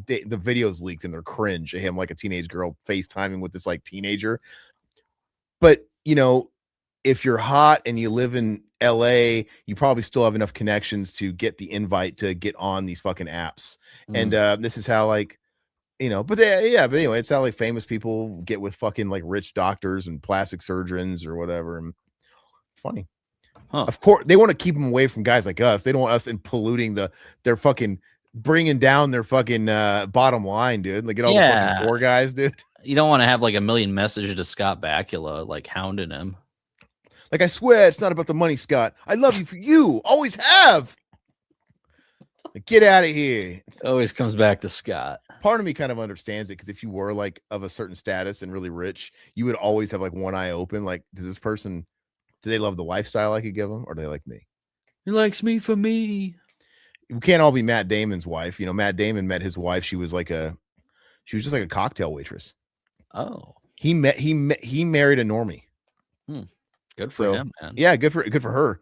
the videos leaked, and they're cringe of him, like a teenage girl FaceTiming with this like teenager. But you know, if you're hot and you live in LA, you probably still have enough connections to get the invite to get on these fucking apps. And this is how, like, you know, but anyway, it's how like famous people get with fucking like rich doctors and plastic surgeons or whatever. And it's funny. Huh. Of course, they want to keep them away from guys like us. They don't want us in polluting their fucking, bringing down their fucking bottom line, dude. Like, get all the fucking poor guys, dude. You don't want to have like a million messages to Scott Bakula, like hounding him. Like, I swear it's not about the money, Scott. I love you for you. Always have. Like, get out of here. It always comes back to Scott. Part of me kind of understands it, because if you were like of a certain status and really rich, you would always have like one eye open. Like, do they love the lifestyle I could give them, or do they like me? He likes me for me. we can't all be Matt Damon's wife. You know, Matt Damon met his wife. She was just like a cocktail waitress. Oh, he married a normie. Good for him, man. Yeah, good for her.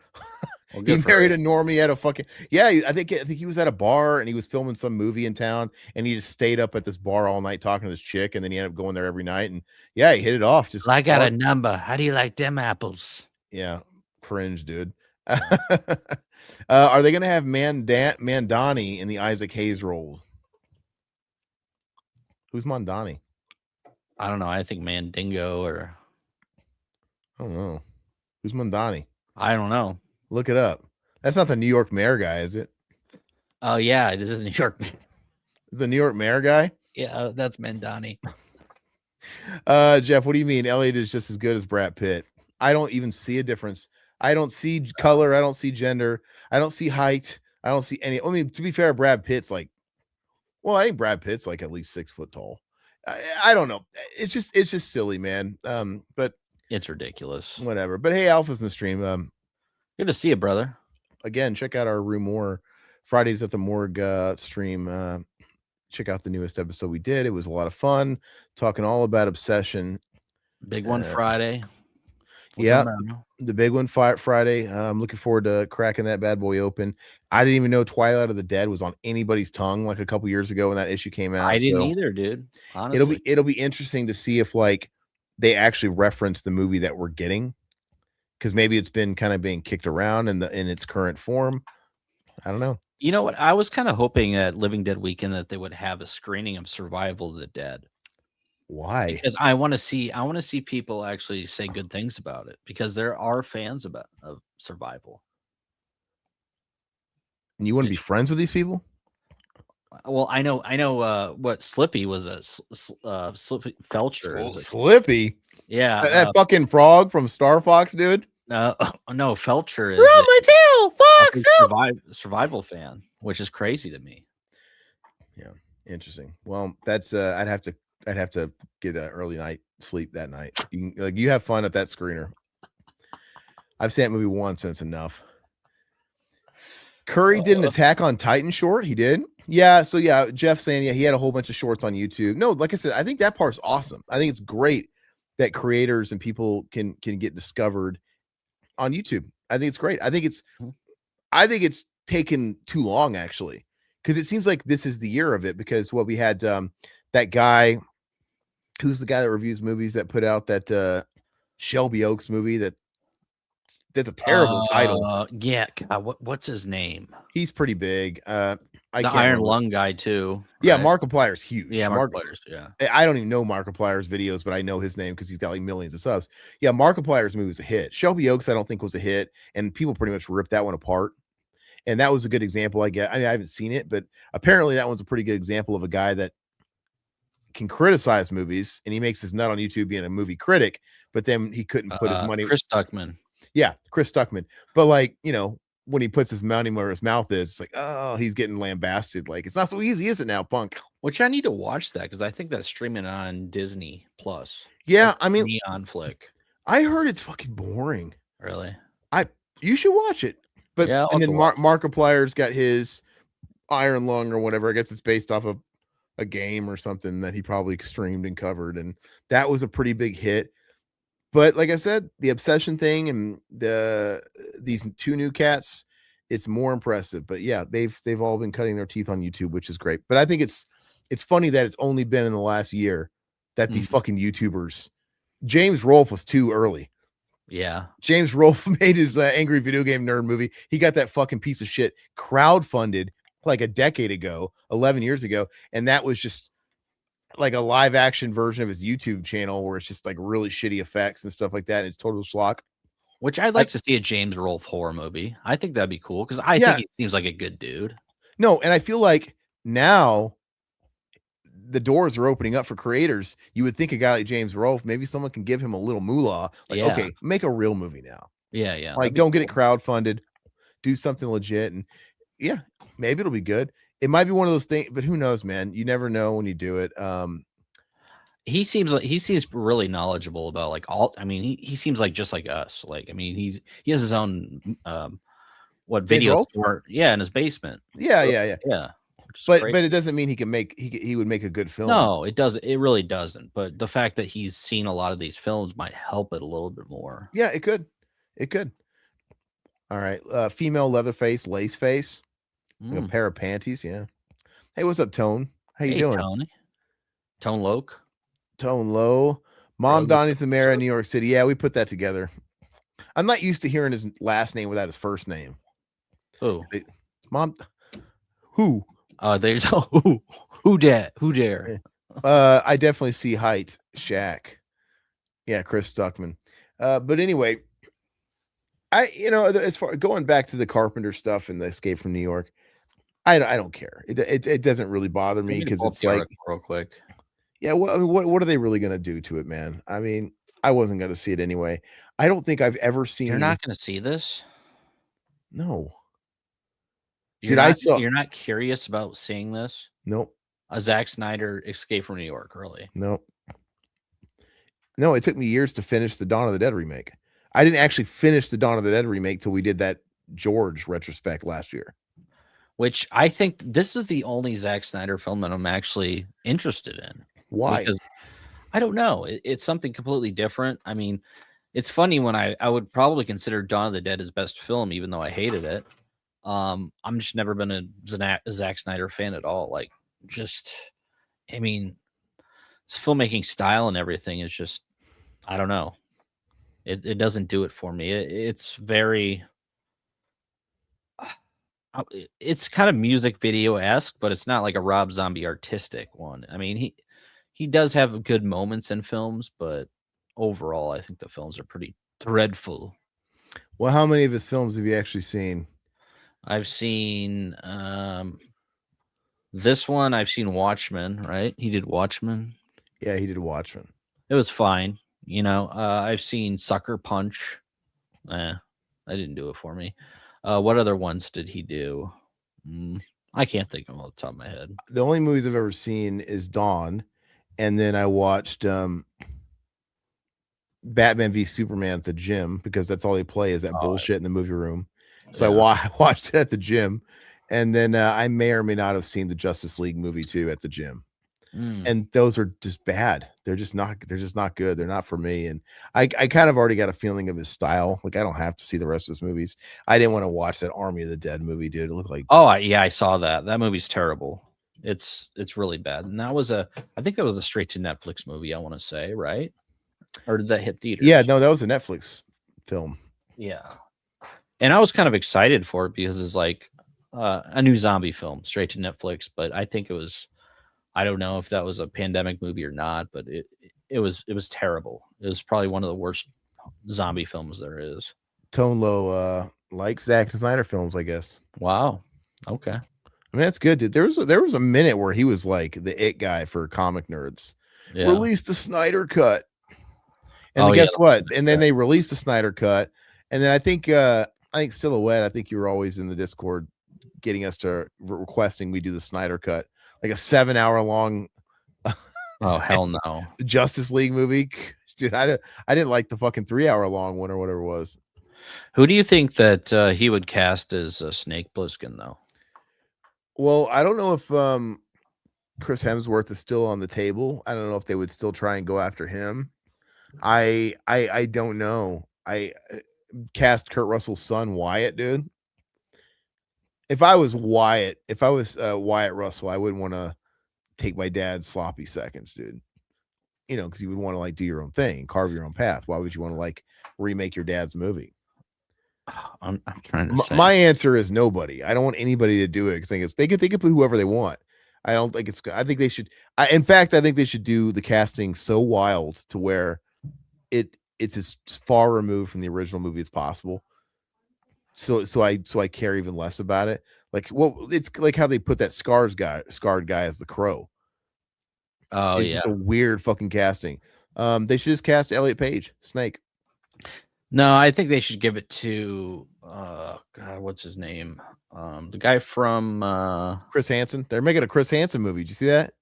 Well, he married a normie at a fucking I think he was at a bar and he was filming some movie in town and he just stayed up at this bar all night talking to this chick and then he ended up going there every night and he hit it off. Just I got a number. How do you like them apples? Yeah, cringe, dude. Are they gonna have Mandani in the Isaac Hayes role? Who's Mandani? I don't know. I think Mandingo or I don't know. Who's Mandani? I don't know. Look it up. That's not the New York mayor guy, is it? Oh yeah, this is New York. The New York mayor guy? Yeah, that's Mandani. Jeff, what do you mean? Elliot is just as good as Brad Pitt? I don't even see a difference. I don't see color. I don't see gender. I don't see height. I don't see any. I mean, to be fair, Brad Pitt's I think Brad Pitt's like at least 6 foot tall. I don't know. It's just silly, man. But it's ridiculous. Whatever. But hey, Alpha's in the stream. Good to see you, brother. Again, check out our Rue Moore Fridays at the Morgue stream. Check out the newest episode we did. It was a lot of fun talking all about Obsession. Big one Friday. Yeah, the big one Friday. I'm looking forward to cracking that bad boy open. I didn't even know Twilight of the Dead was on anybody's tongue like a couple years ago when that issue came out. I didn't either, dude. Honestly, it'll be interesting to see if they actually reference the movie that we're getting, because maybe it's been kind of being kicked around in its current form. I don't know. You know what? I was kind of hoping at Living Dead Weekend that they would have a screening of Survival of the Dead. Why? Because I want to see people actually say good things about it, because there are fans of Survival. And you want to be friends with these people? Well, I know what Slippy was Slippy Felcher. Slippy? Yeah. That fucking frog from Star Fox, dude. No, Felcher is Rub my tail, Fox. Survival fan, which is crazy to me. Yeah, interesting. Well, that's I'd have to get an early night sleep that night. You have fun at that screener. I've seen that movie once and it's enough. Curry did an Attack on Titan short. He did. Yeah. So yeah, Jeff saying he had a whole bunch of shorts on YouTube. No, like I said, I think that part's awesome. I think it's great that creators and people can get discovered on YouTube. I think it's great. I think it's taken too long, actually, because it seems like this is the year of it. Because we had that guy, who's the guy that reviews movies, that put out that Shelby Oaks movie that's a terrible title. Yeah. God, what's his name? He's pretty big. The Iron Lung guy too. Yeah, right? Markiplier's huge. Yeah, Markiplier's. Yeah. I don't even know Markiplier's videos, but I know his name because he's got like millions of subs. Yeah, Markiplier's movie was a hit. Shelby Oaks, I don't think was a hit, and people pretty much ripped that one apart. And that was a good example. I mean, I haven't seen it, but apparently that one's a pretty good example of a guy that can criticize movies, and he makes his nut on YouTube being a movie critic, but then he couldn't put his money. Chris Stuckman. Yeah, Chris Stuckman. But when he puts his money where his mouth is, it's like, oh, he's getting lambasted. Like, it's not so easy, is it now, punk? Which I need to watch that, because I think that's streaming on Disney Plus. Yeah, I mean, Neon flick. I heard it's fucking boring. Really? You should watch it. But yeah, and then Markiplier's got his Iron Lung or whatever. I guess it's based off of a game or something that he probably streamed and covered, and that was a pretty big hit. But like I said, the Obsession thing and these two new cats, it's more impressive. But yeah, they've all been cutting their teeth on YouTube, which is great. But I think it's funny that it's only been in the last year that these fucking YouTubers. James Rolfe was too early. Yeah, James Rolfe made his Angry Video Game Nerd movie. He got that fucking piece of shit crowdfunded like a decade ago, 11 years ago, and that was just like a live action version of his YouTube channel where it's just like really shitty effects and stuff like that. And it's total schlock. Which I'd like to see a James Rolfe horror movie. I think that'd be cool, because I think he seems like a good dude. No, and I feel like now the doors are opening up for creators. You would think a guy like James Rolfe, maybe someone can give him a little moolah. Like, okay, make a real movie now. Yeah, yeah. Like, don't get it crowdfunded. Do something legit. And yeah, maybe it'll be good. It might be one of those things, but who knows, man? You never know when you do it. He seems really knowledgeable about like all. I mean, he seems like just like us. Like, I mean, he has his own video roles? store, in his basement. Yeah. But it doesn't mean he would make a good film. No, it doesn't. It really doesn't. But the fact that he's seen a lot of these films might help it a little bit more. Yeah, it could. All right, female Leatherface, lace face, a pair of panties. Yeah. Hey, what's up, Tone? How you doing? Tone Loke. Tone Low. Mom Donnie's the mayor of New York City. Yeah, we put that together. I'm not used to hearing his last name without his first name. Who? Mom. Who? There's who dare? I definitely see height. Shaq. Yeah, Chris Stuckman. But anyway, as far going back to the Carpenter stuff and the Escape from New York, I don't care. It doesn't really bother me because it's like real quick. Yeah, what are they really going to do to it, man? I mean, I wasn't going to see it anyway. I don't think I've ever seen. You're not going to see this? No. You're not curious about seeing this? Nope. A Zack Snyder Escape from New York, really? Nope. No, it took me years to finish the Dawn of the Dead remake. I didn't actually finish the Dawn of the Dead remake till we did that George retrospect last year. Which I think this is the only Zack Snyder film that I'm actually interested in. Why? Because I don't know. It's something completely different. I mean, it's funny when I would probably consider Dawn of the Dead his best film, even though I hated it. I'm just never been a Zack Snyder fan at all. Like, I mean, his filmmaking style and everything is just, I don't know. It doesn't do it for me. It's very, it's kind of music video-esque, but it's not like a Rob Zombie artistic one. I mean, he does have good moments in films, but overall, I think the films are pretty dreadful. Well, how many of his films have you actually seen? I've seen this one. I've seen Watchmen, right? He did Watchmen. Yeah, he did Watchmen. It was fine. I've seen Sucker Punch. That didn't do it for me. What other ones did he do? I can't think of them off the top of my head. The only movies I've ever seen is Dawn, and then I watched Batman v Superman at the gym because that's all they play is that bullshit in the movie room. So I watched it at the gym, and then I may or may not have seen the Justice League movie too at the gym. And those are just bad. They're just not good. They're not for me. And I kind of already got a feeling of his style. Like I don't have to see the rest of his movies. I didn't want to watch that Army of the Dead movie, dude. It looked like I saw that. That movie's terrible. It's really bad. And I think that was a straight to Netflix movie, I want to say, right? Or did that hit theaters? Yeah, no, that was a Netflix film. Yeah. And I was kind of excited for it because it's like a new zombie film straight to Netflix, but I think it was, I don't know if that was a pandemic movie or not, but it was terrible. It was probably one of the worst zombie films there is. Tone Low likes Zack Snyder films, I guess. Wow. Okay. I mean, that's good, dude. There was a minute where he was like the it guy for comic nerds. Yeah. Release the Snyder cut. And guess what? And then they released the Snyder cut. And then I think Silhouette, I think you were always in the Discord getting us to requesting we do the Snyder cut. Like a 7-hour long oh hell no Justice League movie, dude. I didn't like the fucking 3-hour long one or whatever it was. Who do you think that he would cast as Snake Plissken though? Well, I don't know if Chris Hemsworth is still on the table. I don't know if they would still try and go after him. I don't know. I cast Kurt Russell's son Wyatt, dude. If I was Wyatt Russell, I wouldn't want to take my dad's sloppy seconds, dude. Because you would want to like do your own thing, carve your own path. Why would you want to like remake your dad's movie? I'm trying to say. My answer is nobody. I don't want anybody to do it because they could put whoever they want. I don't think it's. I think they should. In fact, I think they should do the casting so wild to where it's as far removed from the original movie as possible. So I care even less about it. Like, well, it's like how they put that scarred guy as the Crow. Oh, it's just a weird fucking casting. They should just cast Elliot Page, Snake. No, I think they should give it to God, what's his name? The guy from Chris Hansen. They're making a Chris Hansen movie. Did you see that?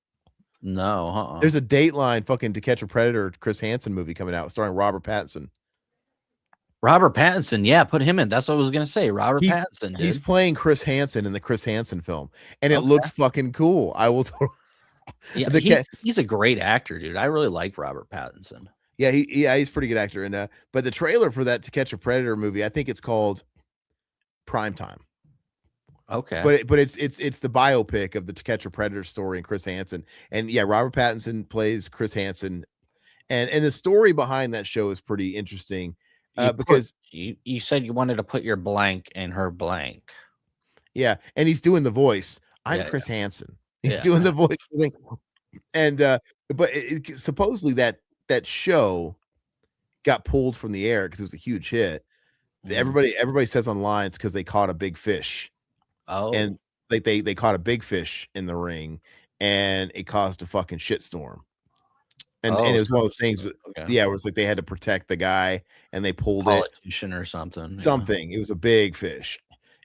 No. There's a Dateline fucking To Catch a Predator Chris Hansen movie coming out starring Robert Pattinson. Robert Pattinson, yeah, put him in. That's what I was gonna say. Robert He's Pattinson, he's dude. playing Chris Hansen in the Chris Hansen film, and it Okay. looks fucking cool. I will totally Yeah, the cat. he's a great actor, dude. I really like Robert Pattinson. Yeah, he's a pretty good actor. And but the trailer for that To Catch a Predator movie, I think it's called Primetime. Okay. But it's the biopic of the To Catch a Predator story and Chris Hansen. And yeah, Robert Pattinson plays Chris Hansen. And the story behind that show is pretty interesting. Because you said you wanted to put your blank in her blank. yeah, and he's doing the voice. I'm Yeah, Chris Hansen. He's yeah. doing the voice thing. And but supposedly that show got pulled from the air because it was a huge hit. Everybody says online it's because they caught a big fish. Oh. And like they caught a big fish in the ring and it caused a fucking shitstorm. And it was one of those things yeah, it was like they had to protect the guy and they pulled politician or something. Something. It was a big fish.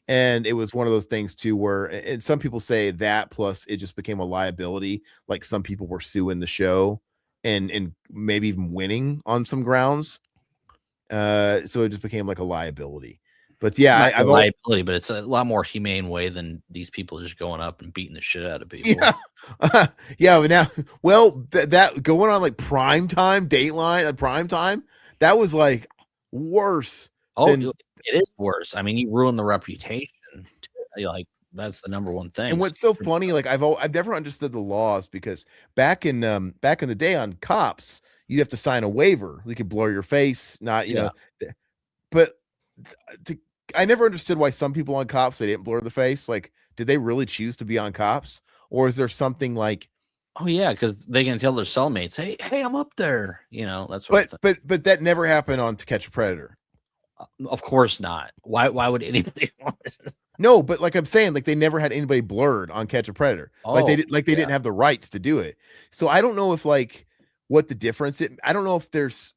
And it was one of those things too where and some people say that plus it just became a liability. Like some people were suing the show and maybe even winning on some grounds. So it just became like a liability. But yeah, I've liability, but it's a lot more humane way than these people just going up and beating the shit out of people. Yeah, yeah. But now, well, that going on like prime time, Dateline, prime time, that was like worse. Oh, it is worse. I mean, you ruin the reputation. Like that's the number one thing. And what's so funny, like I've never understood the laws because back in the day on Cops, you'd have to sign a waiver. You could blur your face, not you know. But I never understood why some people on Cops they didn't blur the face. Like, did they really choose to be on Cops, or is there something like? Oh yeah, because they can tell their cellmates, "Hey, I'm up there." You know, that's what. But that never happened on To Catch a Predator. Of course not. Why would anybody want it? No, but like I'm saying, like they never had anybody blurred on Catch a Predator. Like they didn't have the rights to do it. So I don't know if like what the difference is. I don't know if there's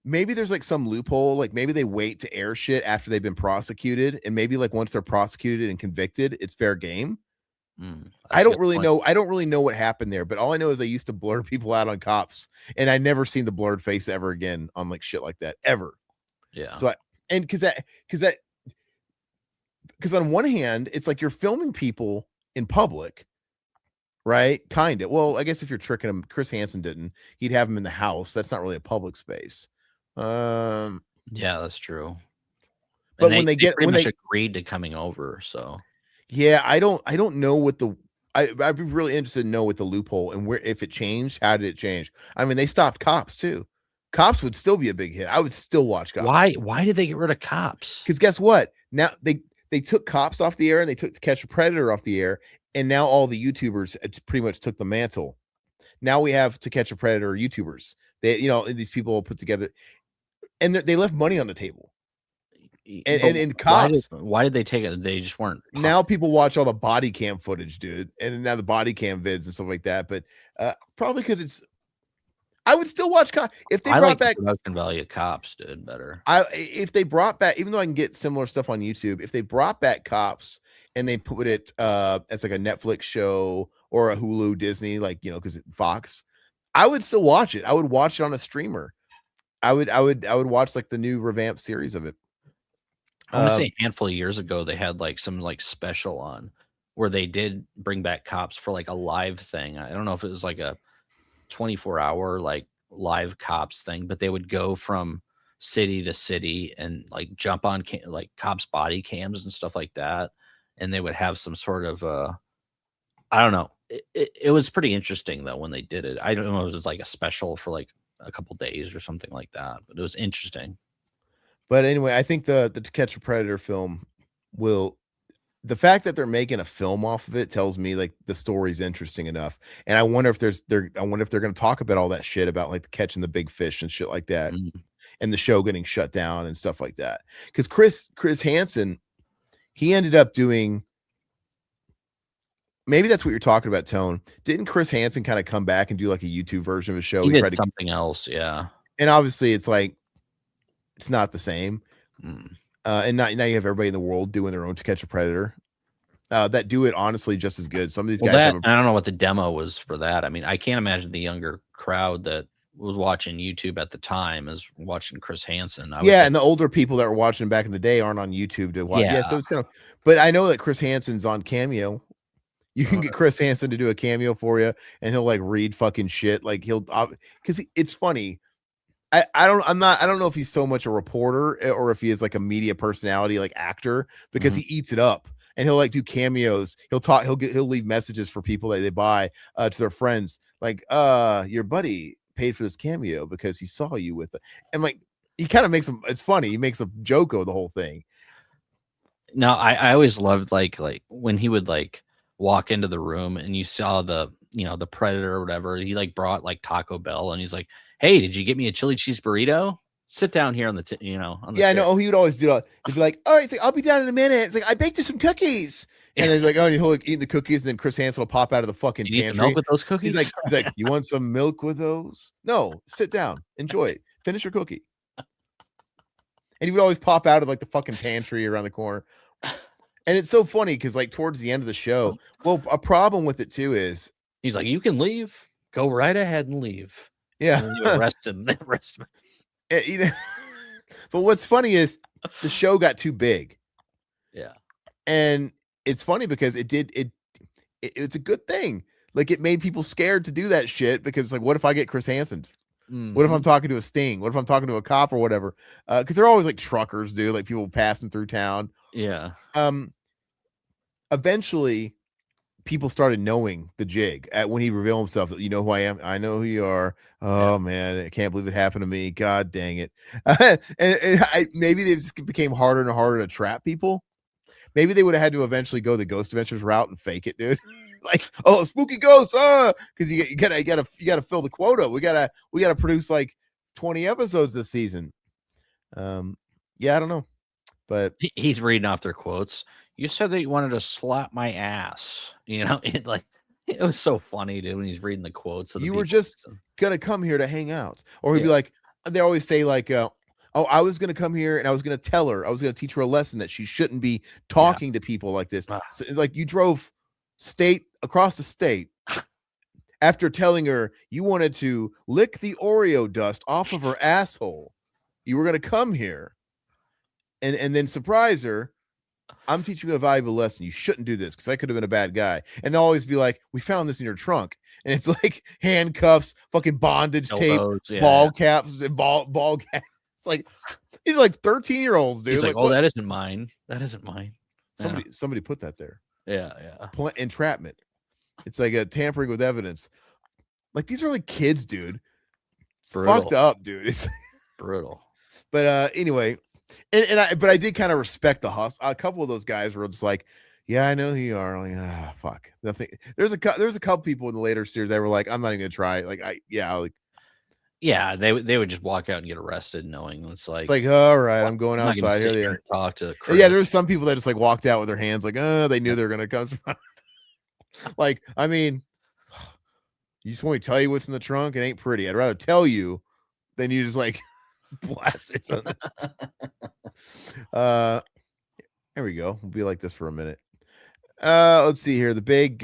maybe there's like some loophole, like maybe they wait to air shit after they've been prosecuted, and maybe like once they're prosecuted and convicted, it's fair game. I don't really know. I don't really know what happened there, but all I know is they used to blur people out on Cops, and I never seen the blurred face ever again on like shit like that ever. Yeah. So because on one hand, it's like you're filming people in public, right? Kind of. Well, I guess if you're tricking them, Chris Hansen didn't. He'd have them in the house. That's not really a public space. Yeah, that's true. But when they agreed to coming over, so yeah, I don't know what the I'd be really interested to know what the loophole and where if it changed. How did it change? I mean, they stopped Cops too. Cops would still be a big hit. I would still watch Cops. Why did they get rid of Cops? Because guess what? Now they took Cops off the air and they took To Catch a Predator off the air, and now all the YouTubers pretty much took the mantle. Now we have To Catch a Predator YouTubers. They these people put together, and they left money on the table. And Cops, why did they take it? They just weren't. Now people watch all the body cam footage, dude, and now the body cam vids and stuff like that. But probably because it's. I would still watch Cops if they brought back the production value of Cops, dude. Better. If they brought back, even though I can get similar stuff on YouTube, if they brought back Cops and they put it as like a Netflix show or a Hulu, Disney, like because Fox, I would still watch it. I would watch it on a streamer. I would watch like the new revamped series of it. I want to say a handful of years ago, they had like some like special on where they did bring back Cops for like a live thing. I don't know if it was like a 24-hour like live Cops thing, but they would go from city to city and like jump on like Cops body cams and stuff like that. And they would have some sort of I don't know. It was pretty interesting though when they did it. I don't know if it was like a special for like a couple days or something like that, but it was interesting. But anyway, I think the To Catch a Predator film the fact that they're making a film off of it tells me like the story's interesting enough. And I wonder if they're going to talk about all that shit about like catching the big fish and shit like that and the show getting shut down and stuff like that. Because Chris Hansen, he ended up doing maybe that's what you're talking about, Tone. Didn't Chris Hansen kind of come back and do like a YouTube version of his show? He did something else, yeah. And obviously it's like it's not the same. And now you have everybody in the world doing their own To Catch a Predator that do it honestly just as good. Some of these guys I don't know what the demo was for that. I mean, I can't imagine the younger crowd that was watching YouTube at the time as watching Chris Hansen. And the older people that were watching back in the day aren't on YouTube to watch. Yeah, so it's kind of. But I know that Chris Hansen's on Cameo. You can get Chris Hansen to do a cameo for you, and he'll like read fucking shit. Like he'll, because it's funny. I don't know if he's so much a reporter or if he is like a media personality, like actor, because he eats it up. And he'll like do cameos. He'll leave messages for people that they buy to their friends. Like, your buddy paid for this cameo because he saw you with it. And like, he kind of makes them, it's funny. He makes a joke of the whole thing. No, I always loved like when he would like walk into the room and you saw the Predator or whatever. He like brought like Taco Bell and he's like, "Hey, did you get me a chili cheese burrito? Sit down here on the I know. He would always do that. He'd be like, "All right, it's like, I'll be down in a minute." It's like, "I baked you some cookies." And then like, oh, and he'll like eat the cookies, and then Chris Hansen will pop out of the fucking pantry. Need some milk with those cookies? He's like, "You want some milk with those?" No, sit down, enjoy it, finish your cookie. And he would always pop out of like the fucking pantry around the corner. And it's so funny because like towards the end of the show, well, a problem with it too is he's like, "You can leave, go right ahead and leave." Yeah, and then you arrest him. But what's funny is the show got too big. Yeah, and it's funny because it's a good thing. Like it made people scared to do that shit because like, what if I get Chris Hansen? What if I'm talking to a Sting? What if I'm talking to a cop or whatever? Because they're always like truckers, dude, like people passing through town. Yeah. Eventually, people started knowing the jig when he revealed himself. That, you know who I am. I know who you are. Oh man, I can't believe it happened to me. God dang it. Maybe they just became harder and harder to trap people. Maybe they would have had to eventually go the Ghost Adventures route and fake it, dude. Like, oh, spooky ghosts, because you gotta fill the quota. We gotta produce like 20 episodes this season. I don't know, but he's reading off their quotes. You said that you wanted to slap my ass. It was so funny, dude, when he's reading the quotes. You were just gonna come here to hang out, or he'd be like, they always say like, "Oh, I was gonna come here and I was gonna tell her, I was gonna teach her a lesson that she shouldn't be talking to people like this." So it's like you drove across the state after telling her you wanted to lick the Oreo dust off of her asshole. You were gonna come here and then surprise her. I'm teaching you a valuable lesson. You shouldn't do this because I could have been a bad guy. And they'll always be like, "We found this in your trunk." And it's like handcuffs, fucking bondage tape, ball caps, and ball caps. It's like these are like 13-year-olds, dude. He's like, "Oh, that isn't mine. That isn't mine." Somebody put that there. Yeah. Entrapment. It's like a tampering with evidence. Like these are like kids, dude. Fucked up, dude. It's brutal. But anyway, but I did kind of respect the hustle. A couple of those guys were just like, "Yeah, I know who you are." Like, fuck. Nothing. There's a couple people in the later series that were like, "I'm not even gonna try." They would just walk out and get arrested, knowing it's like, all right, I'm going outside. Here they are. Talk to there's some people that just like walked out with their hands like, they knew they were gonna come. Like, I mean, you just want me to tell you what's in the trunk? It ain't pretty. I'd rather tell you than you just like blast it. There we go. We'll be like this for a minute. Let's see here. The big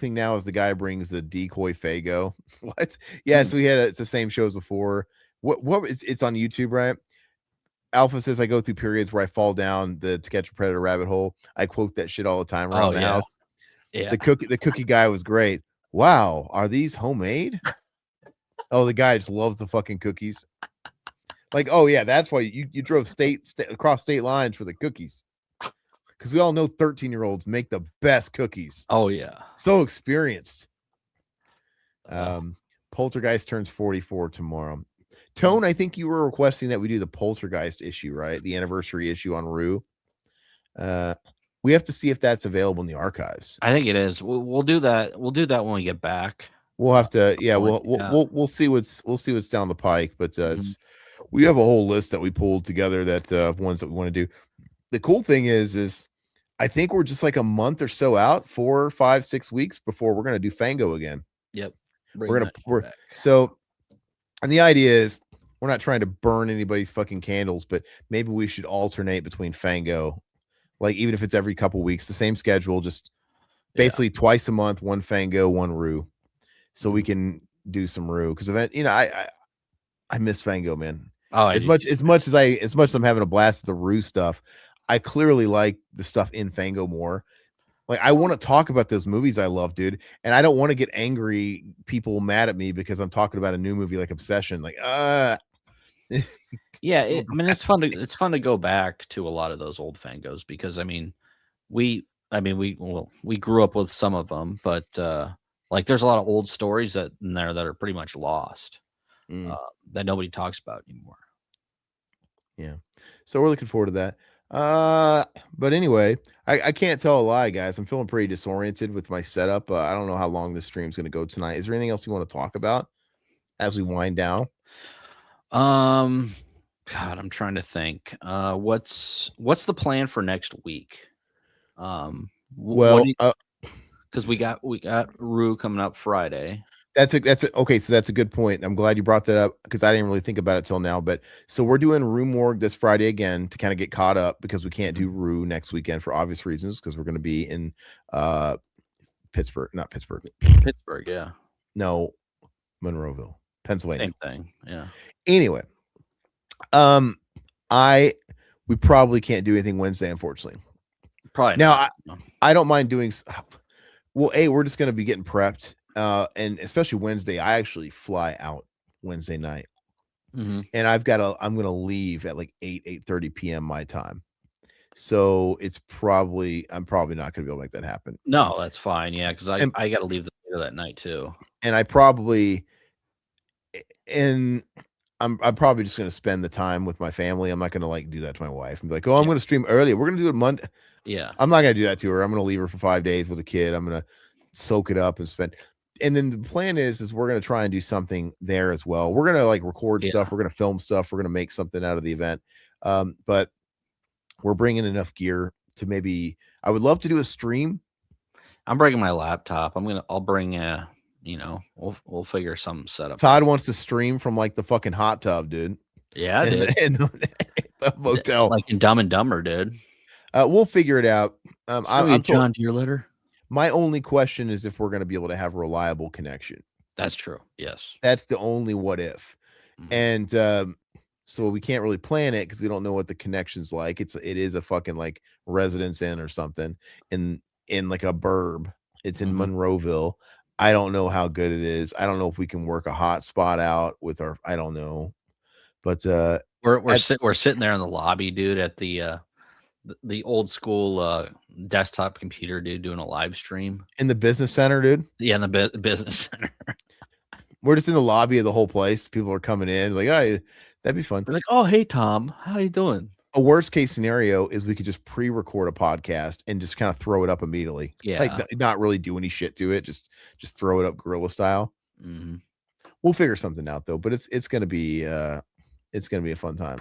thing now is the guy brings the decoy Fago. What? Yeah, so it's the same shows before. It's on YouTube, right? Alpha says I go through periods where I fall down the To Catch a Predator rabbit hole. I quote that shit all the time around the house. Yeah. The cookie guy was great. Wow, are these homemade? Oh, the guy just loves the fucking cookies. Like, oh yeah, that's why you drove across state lines for the cookies. Because we all know 13-year-olds make the best cookies. Oh yeah, so experienced. Poltergeist turns 44 tomorrow. Tone, I think you were requesting that we do the Poltergeist issue, right? The anniversary issue on Rue. We have to see if that's available in the archives. I think it is. We'll do that. We'll do that when we get back. We'll have to. Yeah, we'll see what's down the pike. But we have a whole list that we pulled together that ones that we want to do. The cool thing is I think we're just like a month or so out, 4, 5, 6 weeks before we're gonna do Fango again. Yep. So, and the idea is we're not trying to burn anybody's fucking candles, but maybe we should alternate between Fango, like even if it's every couple weeks, the same schedule, just basically twice a month, one Fango, one Rue, so we can do some Rue because I miss Fango, man. Oh, As much as I'm having a blast at the Rue stuff, I clearly like the stuff in Fango more. Like I want to talk about those movies I love, dude, and I don't want to get angry people mad at me because I'm talking about a new movie like Obsession. Like, yeah. I mean, it's fun to go back to a lot of those old Fangos because we grew up with some of them, but like there's a lot of old stories in there that are pretty much lost that nobody talks about anymore. Yeah, so we're looking forward to that. But anyway, I can't tell a lie, guys. I'm feeling pretty disoriented with my setup. I don't know how long this stream's going to go tonight. Is there anything else you want to talk about as we wind down? God, I'm trying to think. What's the plan for next week? Well, because we got Rue coming up Friday. Okay. So that's a good point. I'm glad you brought that up because I didn't really think about it till now. But so we're doing Rue Morgue this Friday again to kind of get caught up because we can't do Rue next weekend for obvious reasons because we're going to be in Pittsburgh, not Pittsburgh. Pittsburgh, yeah. No, Monroeville, Pennsylvania. Same thing, yeah. Anyway, we probably can't do anything Wednesday, unfortunately. Probably now. I don't mind doing. Well, we're just going to be getting prepped. And especially Wednesday, I actually fly out Wednesday night, and I'm going to leave at like 8:30 p.m. my time. So I'm probably not going to be able to make that happen. No, that's fine. Yeah, because I got to leave that night too. And I'm probably just going to spend the time with my family. I'm not going to like do that to my wife and be like, oh, I'm going to stream early. We're going to do it Monday. Yeah, I'm not going to do that to her. I'm going to leave her for 5 days with a kid. I'm going to soak it up and spend. And then the plan is we're going to try and do something there as well. We're going to like record stuff. We're going to film stuff. We're going to make something out of the event. But we're bringing enough gear to maybe, I would love to do a stream. I'm bringing my laptop. I'll bring we'll figure some setup. Todd wants to stream from like the fucking hot tub, dude. Yeah, dude. In the motel. Like in Dumb and Dumber, dude. We'll figure it out. I'm John Deere letter. My only question is if we're going to be able to have a reliable connection. That's true. Yes. That's the only what if. And so we can't really plan it because we don't know what the connection's like. It is a fucking like residence inn or something in like a burb. It's in Monroeville. I don't know how good it is. I don't know if we can work a hotspot out with our. I don't know, but we're sitting there in the lobby, dude, at the old school desktop computer, dude, doing a live stream in the business center, dude. Yeah, in the business center. We're just in the lobby of the whole place. People are coming in, like, oh, that'd be fun. We're like, oh, hey, Tom, how you doing? A worst case scenario is we could just pre-record a podcast and just kind of throw it up immediately. Yeah, like not really do any shit to it. Just throw it up guerrilla style. We'll figure something out though. But it's gonna be a fun time.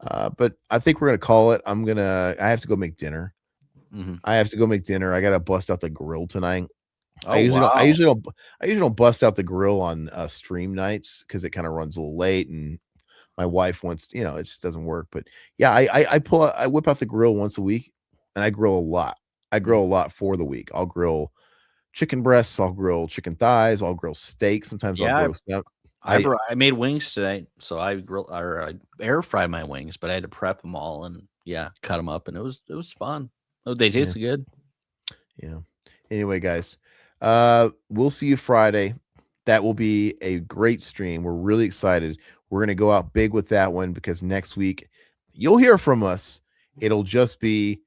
But I think we're gonna call it. I have to go make dinner. I have to go make dinner. I gotta bust out the grill tonight. I usually don't bust out the grill on stream nights because it kind of runs a little late and my wife wants, it just doesn't work. But yeah, I whip out the grill once a week and I grill a lot. I grill a lot for the week. I'll grill chicken breasts. I'll grill chicken thighs. I'll grill steak. Sometimes I'll roast them. I made wings today, so I air fry my wings, but I had to prep them all and cut them up, and it was fun. Oh, they tasted good. Yeah. Anyway, guys, we'll see you Friday. That will be a great stream. We're really excited. We're going to go out big with that one because next week you'll hear from us. It'll just be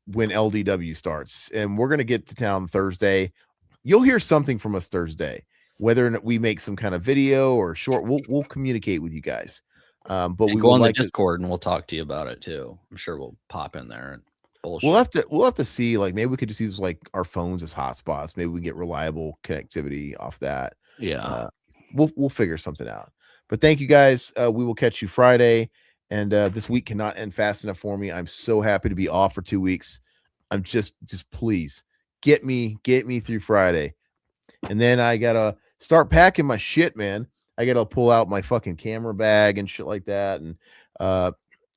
when LDW starts, and we're going to get to town Thursday. You'll hear something from us Thursday. Whether or not we make some kind of video or short, we'll communicate with you guys. But we go on the Discord and we'll talk to you about it too. I'm sure we'll pop in there and bullshit. We'll have to see, like, maybe we could just use like our phones as hotspots. Maybe we get reliable connectivity off that. Yeah. We'll figure something out. But thank you guys. We will catch you Friday. And this week cannot end fast enough for me. I'm so happy to be off for 2 weeks. I'm just please get me through Friday. And then I gotta start packing my shit, man. I gotta pull out my fucking camera bag and shit like that and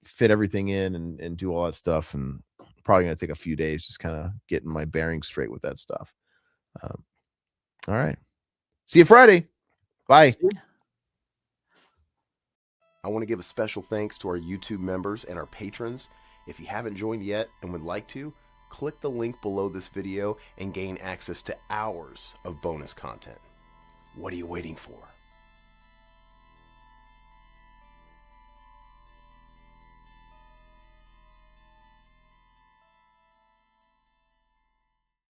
fit everything in and do all that stuff. And probably gonna take a few days just kind of getting my bearings straight with that stuff. All right. See you Friday. Bye. I want to give a special thanks to our YouTube members and our patrons. If you haven't joined yet and would like to, click the link below this video and gain access to hours of bonus content. What are you waiting for?